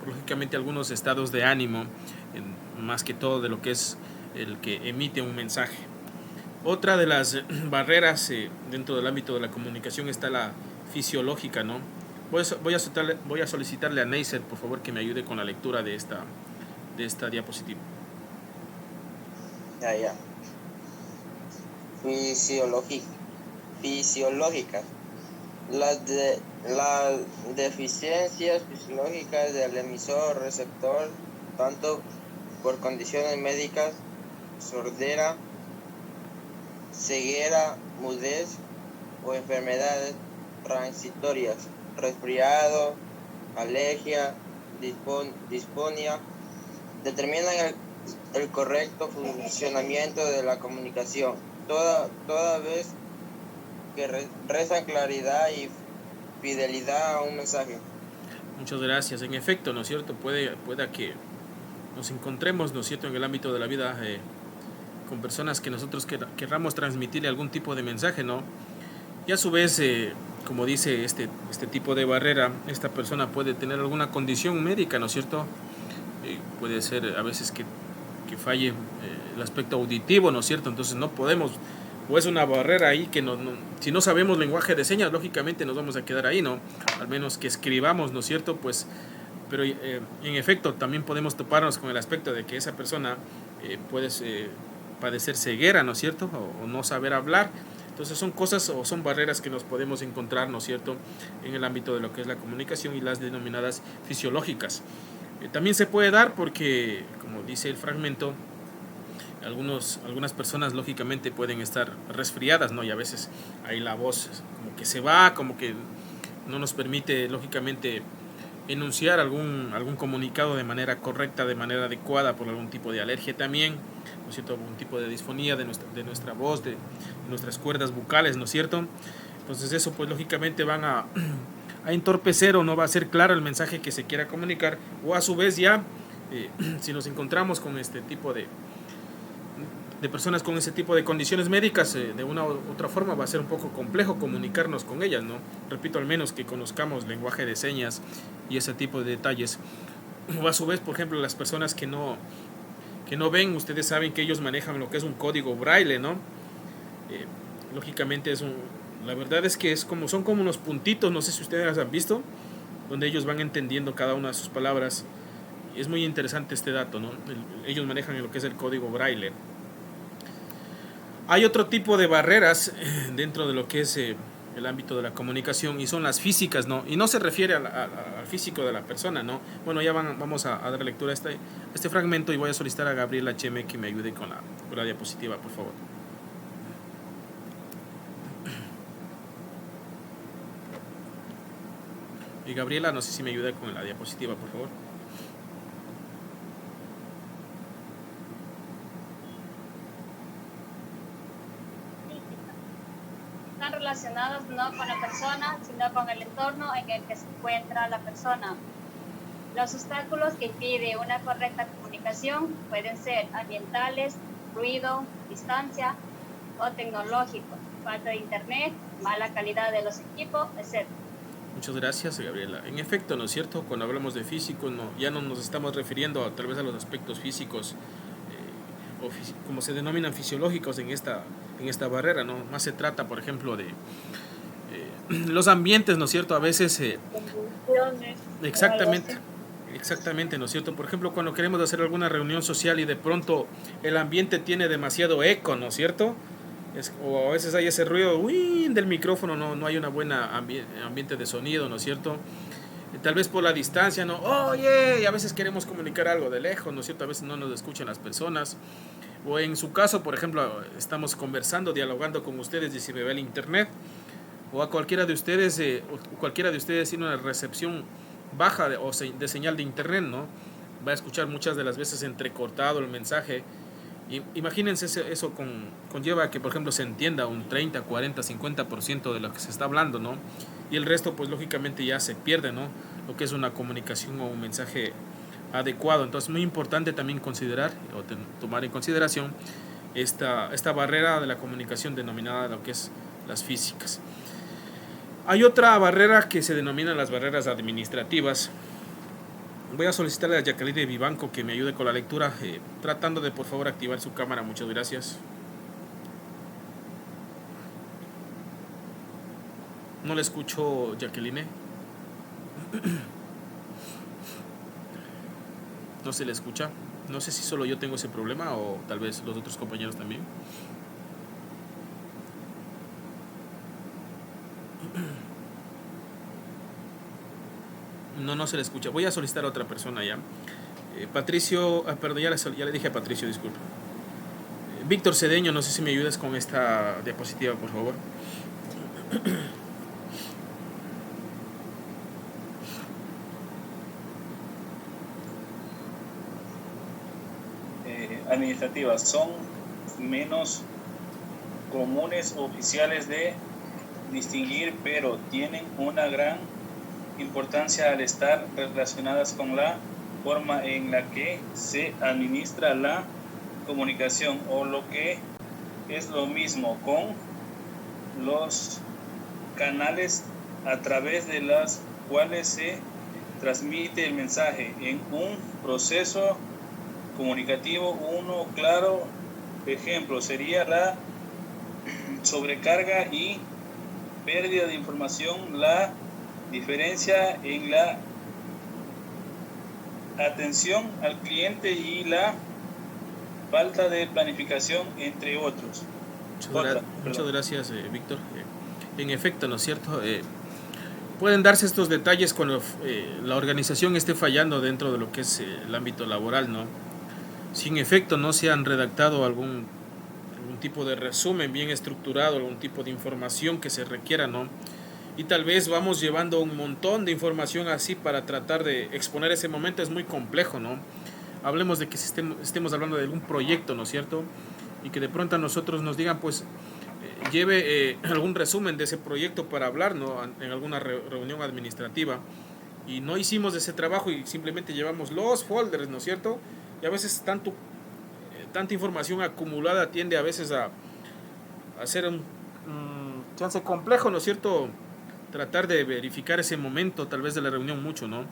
Lógicamente algunos estados de ánimo, más que todo de lo que es el que emite un mensaje. Otra de las barreras dentro del ámbito de la comunicación está la fisiológica, ¿no? Voy a solicitarle a Neisser, por favor, que me ayude con la lectura de esta diapositiva. Ya. Fisiológica. Las deficiencias fisiológicas del emisor receptor, tanto por condiciones médicas, sordera, ceguera, mudez o enfermedades transitorias, resfriado, alergia, disponía, determinan el correcto funcionamiento de la comunicación, toda vez que rezan claridad y fidelidad a un mensaje. Muchas gracias. En efecto, ¿no es cierto?, pueda que nos encontremos, ¿no es cierto?, en el ámbito de la vida con personas que nosotros querramos transmitirle algún tipo de mensaje, ¿no? Y a su vez, como dice este tipo de barrera, esta persona puede tener alguna condición médica, ¿no es cierto? Puede ser a veces que falle el aspecto auditivo, ¿no es cierto? Entonces no podemos, o es una barrera ahí que si no sabemos lenguaje de señas, lógicamente nos vamos a quedar ahí, ¿no? Al menos que escribamos, ¿no es cierto? Pues, pero en efecto también podemos toparnos con el aspecto de que esa persona puede padecer ceguera, ¿no es cierto? O no saber hablar. Entonces son cosas o son barreras que nos podemos encontrar, ¿no es cierto?, en el ámbito de lo que es la comunicación y las denominadas fisiológicas. También se puede dar porque, como dice el fragmento, algunas personas lógicamente pueden estar resfriadas, ¿no? Y a veces ahí la voz como que se va, como que no nos permite lógicamente enunciar algún comunicado de manera correcta, de manera adecuada, por algún tipo de alergia también, ¿no es cierto? Algún tipo de disfonía de nuestra voz, de nuestras cuerdas bucales, ¿no es cierto? Entonces eso pues lógicamente van a entorpecer o no va a ser claro el mensaje que se quiera comunicar, o a su vez ya si nos encontramos con este tipo de personas con ese tipo de condiciones médicas, de una u otra forma va a ser un poco complejo comunicarnos con ellas, ¿no? Repito, al menos que conozcamos lenguaje de señas y ese tipo de detalles. O a su vez, por ejemplo, las personas que no ven, ustedes saben que ellos manejan lo que es un código braille, ¿no? Lógicamente la verdad es que son como unos puntitos, no sé si ustedes han visto, donde ellos van entendiendo cada una de sus palabras. Es muy interesante este dato, ¿no? Ellos manejan lo que es el código braille. Hay otro tipo de barreras dentro de lo que es el ámbito de la comunicación, y son las físicas, ¿no? Y no se refiere al físico de la persona, ¿no? Bueno, ya vamos a dar lectura a este fragmento, y voy a solicitar a Gabriela HM que me ayude con la diapositiva, por favor. Y Gabriela, no sé si me ayuda con la diapositiva, por favor. Están relacionados no con la persona, sino con el entorno en el que se encuentra la persona. Los obstáculos que impiden una correcta comunicación pueden ser ambientales, ruido, distancia o tecnológicos, falta de internet, mala calidad de los equipos, etc. Muchas gracias, Gabriela. En efecto, ¿no es cierto? Cuando hablamos de físico, ya no nos estamos refiriendo tal vez a los aspectos físicos, o como se denominan fisiológicos en esta barrera, ¿no? Más se trata, por ejemplo, de los ambientes, ¿no es cierto? A veces... Exactamente, ¿no es cierto? Por ejemplo, cuando queremos hacer alguna reunión social y de pronto el ambiente tiene demasiado eco, ¿no es cierto? O a veces hay ese ruido del micrófono, no hay una buena ambiente de sonido, ¿no es cierto? Tal vez por la distancia, ¿no? Oye, y a veces queremos comunicar algo de lejos, ¿no es cierto? A veces no nos escuchan las personas. O en su caso, por ejemplo, estamos conversando, dialogando con ustedes y se me ve el internet. O a cualquiera de ustedes tiene una recepción baja de señal de internet, ¿no? Va a escuchar muchas de las veces entrecortado el mensaje. Imagínense, eso conlleva que, por ejemplo, se entienda un 30, 40, 50% de lo que se está hablando, ¿no? Y el resto, pues lógicamente ya se pierde, ¿no? Lo que es una comunicación o un mensaje adecuado. Entonces, muy importante también considerar o tomar en consideración esta barrera de la comunicación denominada lo que es las físicas. Hay otra barrera que se denomina las barreras administrativas. Voy a solicitarle a Jacqueline Vivanco que me ayude con la lectura, tratando de por favor activar su cámara. Muchas gracias. No le escucho, Jacqueline. No se le escucha. No sé si solo yo tengo ese problema o tal vez los otros compañeros también. No se le escucha. Voy a solicitar a otra persona ya. Patricio, perdón, ya le dije a Patricio, disculpa. Víctor Cedeño, no sé si me ayudas con esta diapositiva, por favor. Administrativas son menos comunes o oficiales de distinguir, pero tienen una gran importancia al estar relacionadas con la forma en la que se administra la comunicación, o lo que es lo mismo, con los canales a través de las cuales se transmite el mensaje en un proceso comunicativo. Uno claro ejemplo sería la sobrecarga y pérdida de información, la diferencia en la atención al cliente y la falta de planificación, entre otros. Muchas gracias, Víctor. En efecto, ¿no es cierto? Pueden darse estos detalles cuando la organización esté fallando dentro de lo que es el ámbito laboral, ¿no? si en efecto no se han redactado algún tipo de resumen bien estructurado, algún tipo de información que se requiera, ¿no? Y tal vez vamos llevando un montón de información así para tratar de exponer ese momento, es muy complejo, ¿no? Hablemos de que estemos hablando de algún proyecto, ¿no es cierto? Y que de pronto a nosotros nos digan, pues, lleve algún resumen de ese proyecto para hablar, ¿no? En alguna reunión administrativa. Y no hicimos ese trabajo y simplemente llevamos los folders, ¿no es cierto? Y a veces tanta información acumulada tiende a veces a ser un chance complejo, ¿no es cierto? Tratar de verificar ese momento tal vez de la reunión mucho, ¿no?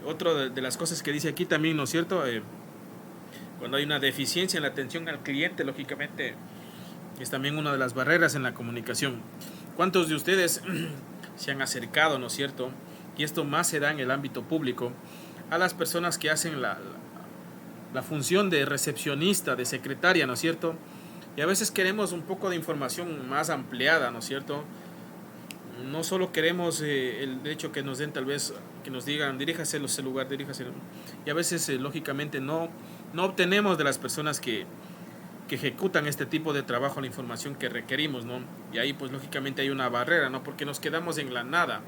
Otra de las cosas que dice aquí también, ¿no es cierto? Cuando hay una deficiencia en la atención al cliente, lógicamente es también una de las barreras en la comunicación. ¿Cuántos de ustedes se han acercado, ¿no es cierto? Y esto más se da en el ámbito público, a las personas que hacen la función de recepcionista, de secretaria, ¿no es cierto? Y a veces queremos un poco de información más ampliada, ¿no es cierto? No solo queremos el hecho que nos den tal vez, que nos digan, diríjase a ese lugar, diríjase. Y a veces, lógicamente, no obtenemos de las personas que ejecutan este tipo de trabajo la información que requerimos, ¿no? Y ahí, pues, lógicamente hay una barrera, ¿no? Porque nos quedamos en la nada.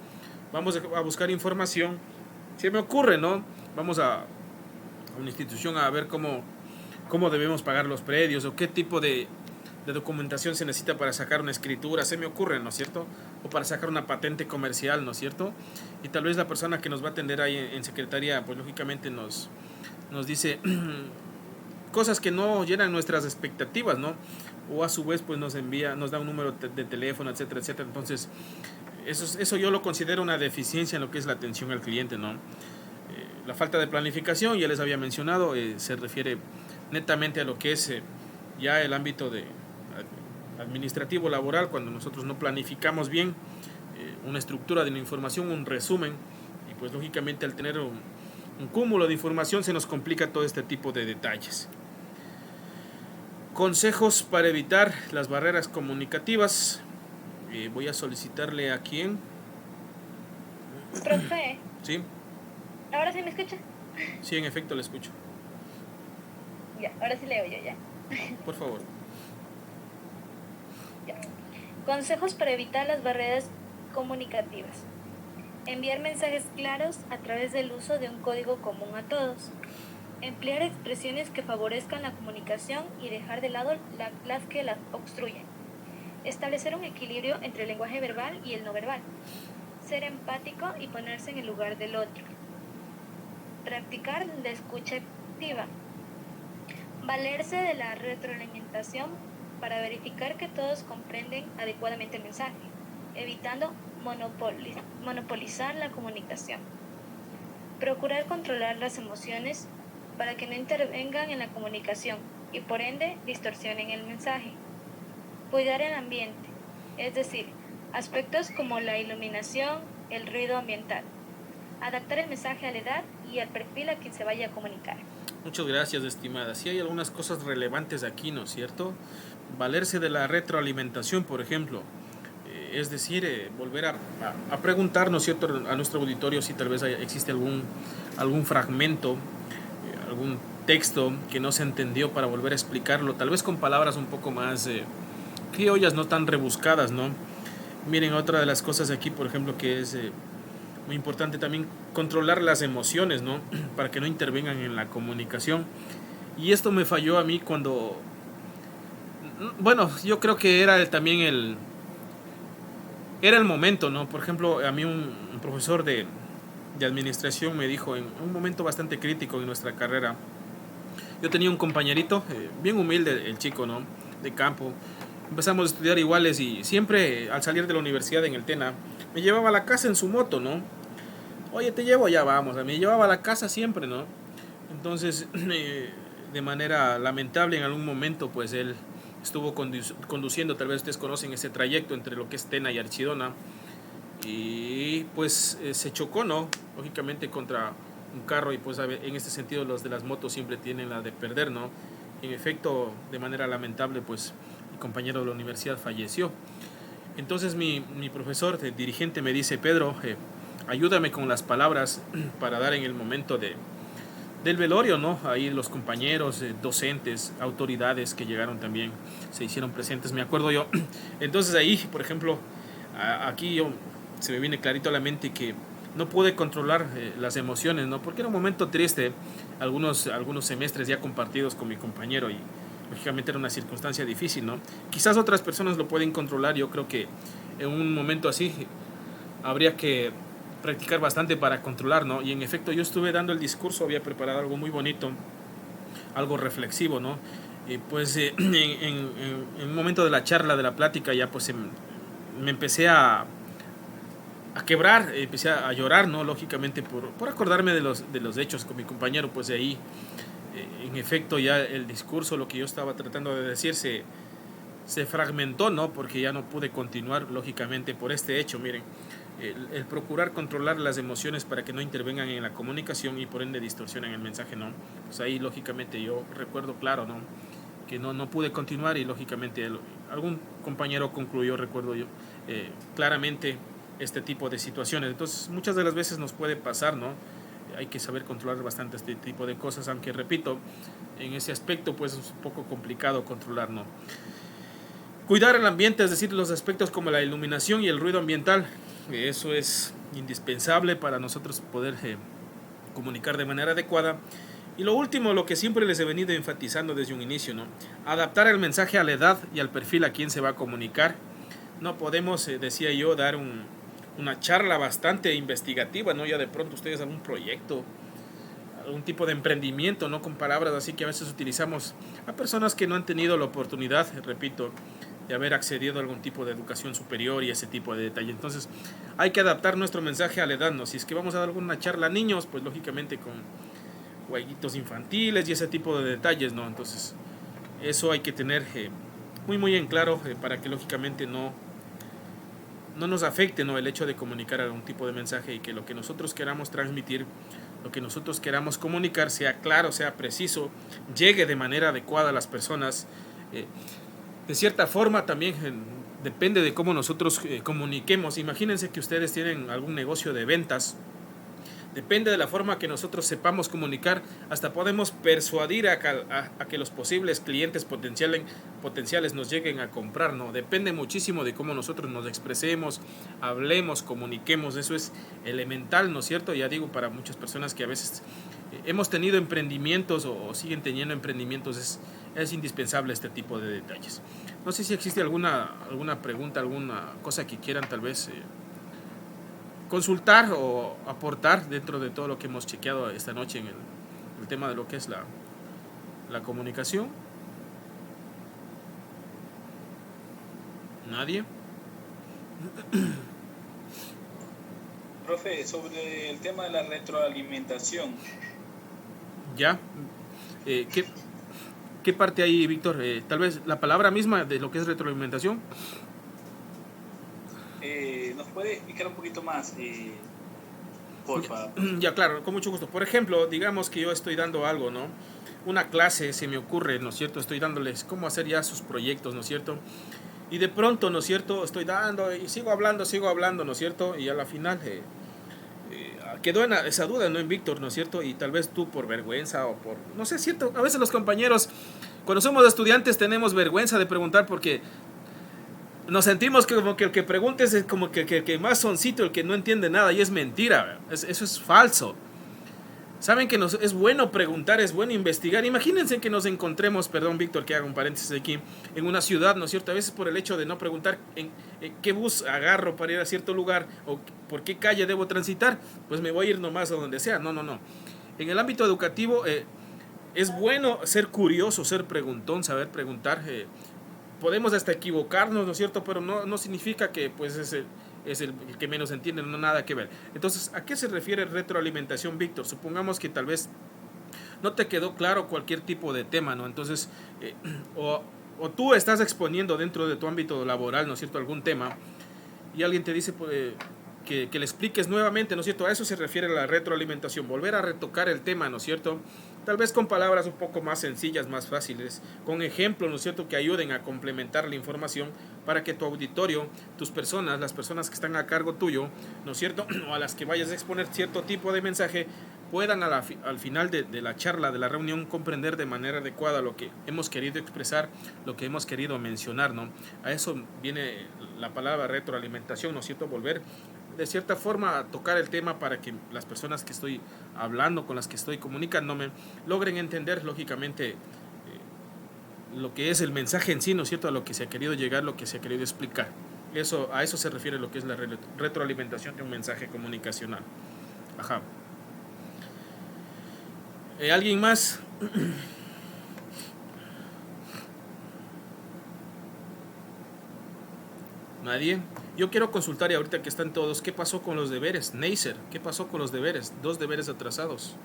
Vamos a buscar información, se me ocurre, ¿no? Vamos a una institución a ver cómo debemos pagar los predios o qué tipo de documentación se necesita para sacar una escritura, se me ocurre, ¿no es cierto? O para sacar una patente comercial, ¿no es cierto? Y tal vez la persona que nos va a atender ahí en secretaría, pues lógicamente nos dice cosas que no llenan nuestras expectativas, ¿no? O a su vez pues nos da un número de teléfono, etcétera, etcétera. Entonces, eso yo lo considero una deficiencia en lo que es la atención al cliente, ¿no? La falta de planificación, ya les había mencionado, se refiere netamente a lo que es ya el ámbito administrativo laboral, cuando nosotros no planificamos bien una estructura de la información, un resumen, y pues lógicamente al tener un cúmulo de información se nos complica todo este tipo de detalles. Consejos para evitar las barreras comunicativas. Voy a solicitarle a quién. Profe. Sí. ¿Ahora sí me escucha? Sí, en efecto le escucho. Ya, ahora sí leo yo ya. Por favor. Ya. Consejos para evitar las barreras comunicativas. Enviar mensajes claros a través del uso de un código común a todos. Emplear expresiones que favorezcan la comunicación y dejar de lado las que las obstruyen. Establecer un equilibrio entre el lenguaje verbal y el no verbal. Ser empático y ponerse en el lugar del otro. Practicar la escucha activa. Valerse de la retroalimentación para verificar que todos comprenden adecuadamente el mensaje, evitando monopolizar la comunicación. Procurar controlar las emociones para que no intervengan en la comunicación y por ende distorsionen el mensaje. Cuidar el ambiente, es decir, aspectos como la iluminación, el ruido ambiental. Adaptar el mensaje a la edad y al perfil a quien se vaya a comunicar. Muchas gracias, estimada. Sí hay algunas cosas relevantes aquí, ¿no es cierto? Valerse de la retroalimentación, por ejemplo. Es decir, volver a preguntar, ¿no es cierto?, a nuestro auditorio si tal vez existe algún fragmento, algún texto que no se entendió para volver a explicarlo, tal vez con palabras un poco más criollas, no tan rebuscadas, ¿no? Miren, otra de las cosas aquí, por ejemplo, que es muy importante también, controlar las emociones, ¿no? Para que no intervengan en la comunicación. Y esto me falló a mí cuando, bueno, yo creo que era también el momento, ¿no? Por ejemplo, a mí un profesor de administración me dijo en un momento bastante crítico en nuestra carrera. Yo tenía un compañerito, bien humilde el chico, ¿no? De campo. Empezamos a estudiar iguales y siempre al salir de la universidad en el TENA me llevaba a la casa en su moto, ¿no? Oye, te llevo, ya vamos. Me llevaba a la casa siempre, ¿no? Entonces, de manera lamentable, en algún momento, pues él estuvo conduciendo, tal vez ustedes conocen ese trayecto entre lo que es Tena y Archidona, y pues se chocó, ¿no? Lógicamente contra un carro, y pues en este sentido los de las motos siempre tienen la de perder, ¿no? En efecto, de manera lamentable, pues mi compañero de la universidad falleció. Entonces mi profesor, el dirigente, me dice: Pedro, ayúdame con las palabras para dar en el momento de del velorio, ¿no? Ahí los compañeros, docentes, autoridades que llegaron también, se hicieron presentes, me acuerdo yo. Entonces ahí, por ejemplo, aquí se me viene clarito a la mente que no pude controlar las emociones, ¿no? Porque era un momento triste, algunos semestres ya compartidos con mi compañero y lógicamente era una circunstancia difícil, ¿no? Quizás otras personas lo pueden controlar, yo creo que en un momento así habría que practicar bastante para controlar, ¿no? Y en efecto yo estuve dando el discurso, había preparado algo muy bonito, algo reflexivo, ¿no? Pues en un momento de la charla, de la plática, ya pues me empecé a quebrar, empecé a llorar, ¿no? Lógicamente por acordarme de los hechos con mi compañero, pues de ahí, en efecto, ya el discurso, lo que yo estaba tratando de decir, se fragmentó, ¿no? Porque ya no pude continuar, lógicamente, por este hecho. Miren, el procurar controlar las emociones para que no intervengan en la comunicación y por ende distorsionen el mensaje, ¿no? Pues ahí, lógicamente, yo recuerdo claro, ¿no? Que no pude continuar y, lógicamente, algún compañero concluyó, recuerdo yo, claramente este tipo de situaciones. Entonces, muchas de las veces nos puede pasar, ¿no? Hay que saber controlar bastante este tipo de cosas, aunque, repito, en ese aspecto, pues, es un poco complicado controlar, ¿no? Cuidar el ambiente, es decir, los aspectos como la iluminación y el ruido ambiental, eso es indispensable para nosotros poder comunicar de manera adecuada. Y lo último, lo que siempre les he venido enfatizando desde un inicio, ¿no? Adaptar el mensaje a la edad y al perfil a quien se va a comunicar. No podemos, decía yo, dar una charla bastante investigativa, ¿no? Ya de pronto ustedes algún proyecto, algún tipo de emprendimiento, ¿no? Con palabras así que a veces utilizamos a personas que no han tenido la oportunidad, repito, de haber accedido a algún tipo de educación superior y ese tipo de detalle. Entonces, hay que adaptar nuestro mensaje a la edad, ¿no? Si es que vamos a dar alguna charla a niños, pues lógicamente con jueguitos infantiles y ese tipo de detalles, ¿no? Entonces, eso hay que tener muy en claro para que lógicamente no nos afecte, ¿no? El hecho de comunicar algún tipo de mensaje y que lo que nosotros queramos transmitir, lo que nosotros queramos comunicar sea claro, sea preciso, llegue de manera adecuada a las personas. De cierta forma también depende de cómo nosotros comuniquemos. Imagínense que ustedes tienen algún negocio de ventas. Depende de la forma que nosotros sepamos comunicar, hasta podemos persuadir a que los posibles clientes potenciales nos lleguen a comprar, ¿no? Depende muchísimo de cómo nosotros nos expresemos, hablemos, comuniquemos. Eso es elemental, ¿no es cierto? Ya digo, para muchas personas que a veces hemos tenido emprendimientos o siguen teniendo emprendimientos, es indispensable este tipo de detalles. No sé si existe alguna pregunta, alguna cosa que quieran tal vez consultar o aportar dentro de todo lo que hemos chequeado esta noche en el tema de lo que es la comunicación. ¿Nadie? Profe, sobre el tema de la retroalimentación. Ya. ¿Qué parte hay, Víctor? Tal vez la palabra misma de lo que es retroalimentación. ¿Nos puede explicar un poquito más, por favor? Ya, claro, con mucho gusto. Por ejemplo, digamos que yo estoy dando algo, ¿no? Una clase se me ocurre, ¿no es cierto? Estoy dándoles cómo hacer ya sus proyectos, ¿no es cierto? Y de pronto, ¿no es cierto? Estoy dando y sigo hablando, ¿no es cierto? Y a la final quedó esa duda, ¿no? En Víctor, ¿no es cierto? Y tal vez tú por vergüenza o por, no sé, ¿cierto? A veces los compañeros, cuando somos estudiantes, tenemos vergüenza de preguntar porque nos sentimos que como que el que preguntes es como que el que más soncito, el que no entiende nada, y es mentira, eso es falso. Saben que es bueno preguntar, es bueno investigar. Imagínense que nos encontremos, perdón Víctor que haga un paréntesis aquí, en una ciudad, ¿no es cierto? A veces por el hecho de no preguntar en qué bus agarro para ir a cierto lugar o por qué calle debo transitar, pues me voy a ir nomás a donde sea. No. En el ámbito educativo es bueno ser curioso, ser preguntón, saber preguntar. Podemos hasta equivocarnos, ¿no es cierto? Pero no significa que pues es el que menos entiende, no nada que ver. Entonces, ¿a qué se refiere retroalimentación, Víctor? Supongamos que tal vez no te quedó claro cualquier tipo de tema, ¿no? Entonces, o tú estás exponiendo dentro de tu ámbito laboral, ¿no es cierto?, algún tema, y alguien te dice pues, que le expliques nuevamente, ¿no es cierto? A eso se refiere la retroalimentación, volver a retocar el tema, ¿no es cierto? Tal vez con palabras un poco más sencillas, más fáciles, con ejemplos, ¿no es cierto?, que ayuden a complementar la información para que tu auditorio, tus personas, las personas que están a cargo tuyo, ¿no es cierto?, o a las que vayas a exponer cierto tipo de mensaje, puedan al final de la charla, de la reunión, comprender de manera adecuada lo que hemos querido expresar, lo que hemos querido mencionar, ¿no? A eso viene la palabra retroalimentación, ¿no es cierto? Volver de cierta forma a tocar el tema para que las personas que estoy hablando, con las que estoy comunicándome, logren entender lógicamente lo que es el mensaje en sí, ¿no es cierto? A lo que se ha querido llegar, lo que se ha querido explicar. A eso se refiere lo que es la retroalimentación de un mensaje comunicacional. Ajá. ¿Alguien más? ¿Nadie? Yo quiero consultar y ahorita que están todos, ¿qué pasó con los deberes? Neisser, ¿qué pasó con los deberes? 2 deberes atrasados.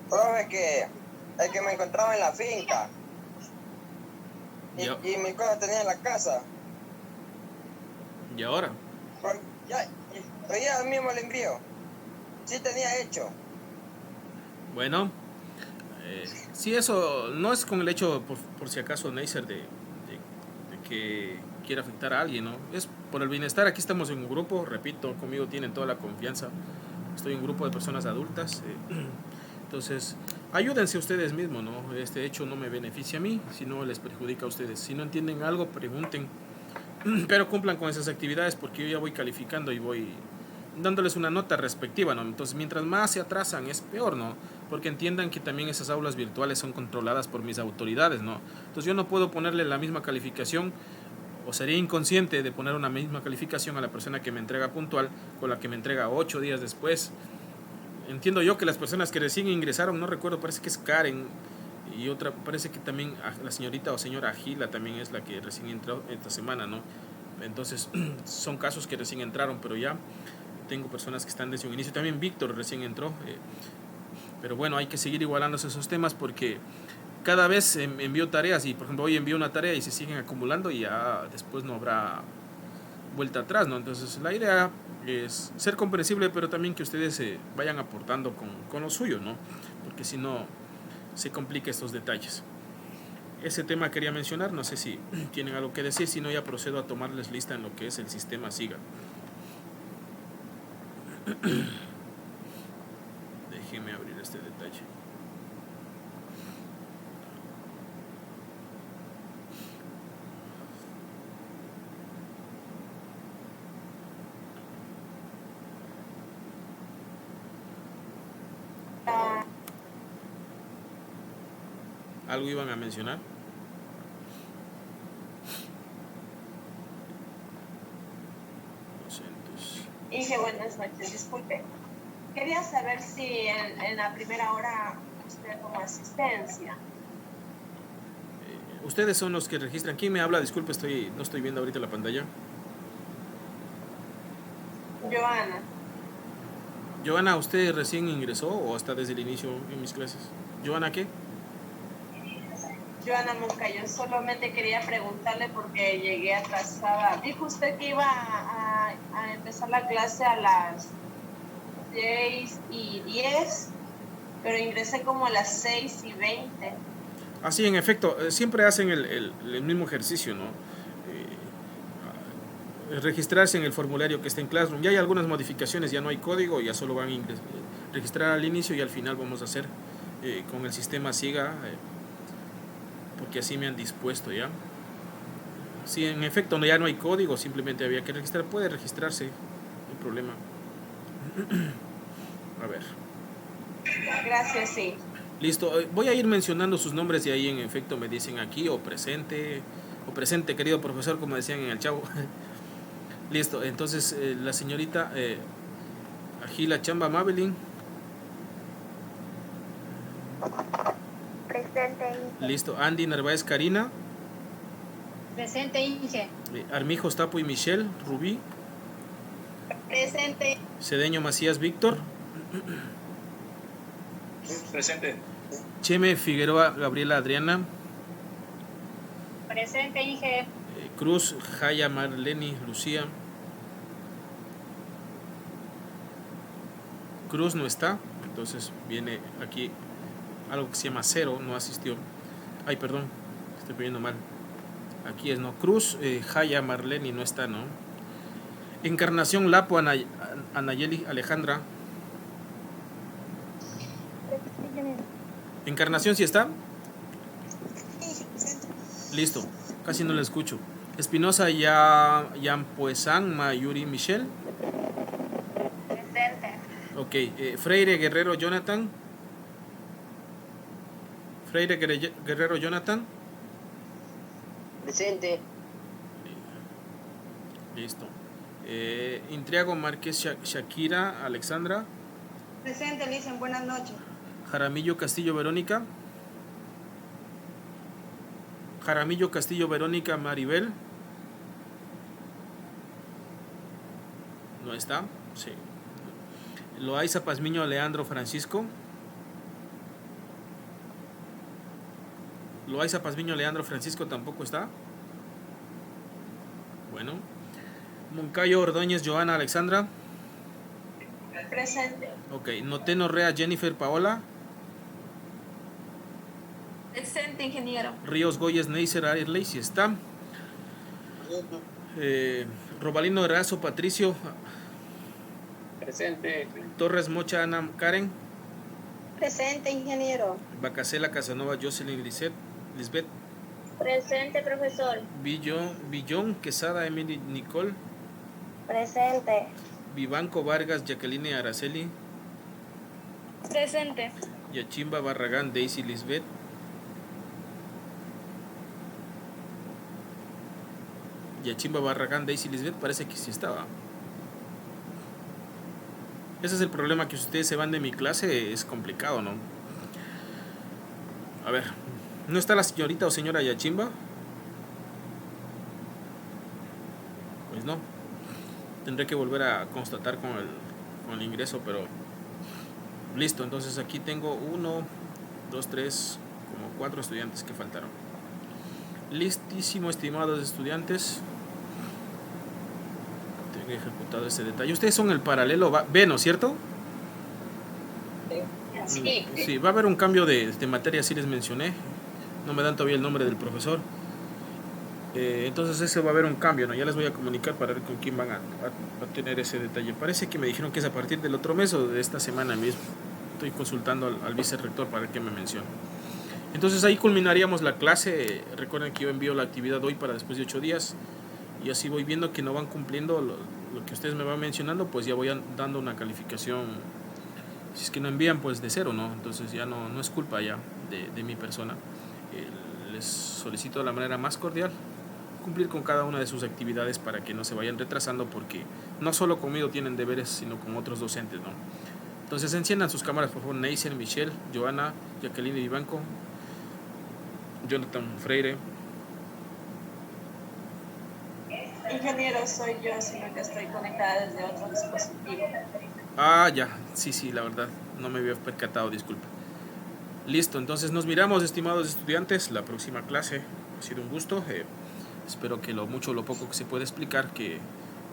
Profe, que el que me encontraba en la finca y mis cosas tenía en la casa. ¿Y ahora? Ya mismo le envío. Sí tenía hecho. Bueno, sí, eso no es con el hecho, por si acaso, Neisser, de que quiera afectar a alguien, ¿no? Es por el bienestar. Aquí estamos en un grupo, repito, conmigo tienen toda la confianza. Estoy en un grupo de personas adultas. Entonces, ayúdense ustedes mismos, ¿no? Este hecho no me beneficia a mí, sino les perjudica a ustedes. Si no entienden algo, pregunten, pero cumplan con esas actividades, porque yo ya voy calificando y voy dándoles una nota respectiva, ¿no? Entonces, mientras más se atrasan, es peor, ¿no? Porque entiendan que también esas aulas virtuales son controladas por mis autoridades, ¿no? Entonces, yo no puedo ponerle la misma calificación, o sería inconsciente de poner una misma calificación a la persona que me entrega puntual con la que me entrega 8 días después. Entiendo yo que las personas que recién ingresaron, no recuerdo, parece que es Karen, y otra, parece que también la señorita o señora Agila también es la que recién entró esta semana, ¿no? Entonces, son casos que recién entraron, pero ya tengo personas que están desde un inicio. También Víctor recién entró, pero bueno, hay que seguir igualándose esos temas, porque cada vez envío tareas, y por ejemplo hoy envío una tarea y se siguen acumulando y ya después no habrá vuelta atrás, ¿no? Entonces la idea es ser comprensible, pero también que ustedes vayan aportando con lo suyo, ¿no? Porque si no se complica estos detalles. Ese tema quería mencionar, no sé si tienen algo que decir, si no ya procedo a tomarles lista en lo que es el sistema SIGA. Déjenme abrir este detalle. ¿Algo iban a mencionar? Inge, buenas noches, disculpe. Quería saber si en la primera hora usted tomó asistencia. Ustedes son los que registran. ¿Quién me habla? Disculpe, no estoy viendo ahorita la pantalla. Joana. Joana, ¿usted recién ingresó o está desde el inicio en mis clases? ¿Joana qué? Joana Moncayo, solamente quería preguntarle porque llegué atrasada. Dijo usted que iba a empezar la clase a las 6:10, pero ingresé como a las 6:20. Así, en efecto, siempre hacen el mismo ejercicio, ¿no? Registrarse en el formulario que está en Classroom. Ya hay algunas modificaciones, ya no hay código, ya solo van a registrar al inicio y al final vamos a hacer con el sistema SIGA, porque así me han dispuesto ya. Si en efecto ya no hay código, simplemente había que registrar, puede registrarse, no hay problema. A ver. Gracias, sí. Listo, voy a ir mencionando sus nombres y ahí en efecto me dicen aquí o presente querido profesor, como decían en el Chavo. Listo, entonces la señorita Agila Chamba Mabelin. Presente, Inge. Listo, Andy Narváez Karina. Presente, Inge. Armijos Tapo y Michelle Rubí. Presente. Cedeño Macías Víctor. Presente. Cheme Figueroa Gabriela Adriana. Presente, Inge. Cruz Jaya Marleni Lucía. Cruz no está, entonces viene aquí algo que se llama 0, no asistió. Ay, perdón, estoy pidiendo mal. Aquí es, no. Cruz Jaya Marleni no está, ¿no? Encarnación Lapo Anayeli Alejandra. Encarnación, ¿sí está? Listo, casi no le escucho. Espinosa Yampuesan Mayuri Michelle. Presente. Ok, Freire Guerrero Jonathan. Freire Guerrero Jonathan. Presente. Listo. Intriago Márquez Shakira Alexandra. Presente, Licen, buenas noches. Jaramillo Castillo Verónica. Jaramillo Castillo Verónica Maribel. ¿No está? Sí. Loaiza Pazmiño Leandro Francisco. Loaiza Pazmiño Leandro Francisco tampoco está. Bueno. Moncayo Ordóñez Joana Alexandra. Presente. Ok. Noteno Rea Jennifer Paola. Presente, ingeniero. Ríos Goyes Neisser Airley, si está. Robalino Erazo Patricio. Presente. Torres Mocha Ana Karen. Presente, ingeniero. Bacasela Casanova Jocelyn Lisbeth. Presente, profesor. Villón Quesada Emily Nicole. Presente. Vivanco Vargas Jacqueline Araceli. Presente. Yachimba Barragán Daisy Lisbeth. Yachimba Barragán Daisy Lisbeth, parece que sí estaba. Ese es el problema, que si ustedes se van de mi clase es complicado, ¿no? A ver, ¿no está la señorita o señora Yachimba? Pues no. Tendré que volver a constatar con el ingreso, pero listo. Entonces aquí tengo 1, 2, 3, como 4 estudiantes que faltaron. Listísimo, estimados estudiantes. Tengo ejecutado ese detalle. Ustedes son el paralelo B, ¿no es cierto? Sí. Sí, va a haber un cambio de materia, sí les mencioné. No me dan todavía el nombre del profesor. Entonces ese va a haber un cambio, ¿no? Ya les voy a comunicar para ver con quién van a tener ese detalle. Parece que me dijeron que es a partir del otro mes o de esta semana mismo. Estoy consultando al vicerrector para que me mencione. Entonces ahí culminaríamos la clase. Recuerden que yo envío la actividad hoy para después de 8 días. Y así voy viendo que no van cumpliendo lo que ustedes me van mencionando, pues ya voy dando una calificación. Si es que no envían, pues de 0, ¿no? Entonces ya no es culpa ya de mi persona. Les solicito de la manera más cordial cumplir con cada una de sus actividades para que no se vayan retrasando, porque no solo conmigo tienen deberes, sino con otros docentes, ¿no? Entonces enciendan sus cámaras, por favor. Neisser, Michelle, Joana, Jacqueline Vivanco, Jonathan Freire. Ingeniero, soy yo, sino que estoy conectada desde otro dispositivo. Ah, ya, sí, la verdad, no me había percatado, disculpa. Listo, entonces nos miramos, estimados estudiantes, la próxima clase. Ha sido un gusto. Espero que lo mucho o lo poco que se pueda explicar, que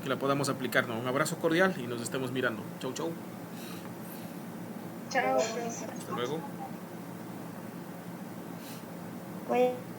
la podamos aplicar, ¿no? Un abrazo cordial y nos estemos mirando. Chau, chau. Chao. Hasta luego. Bueno.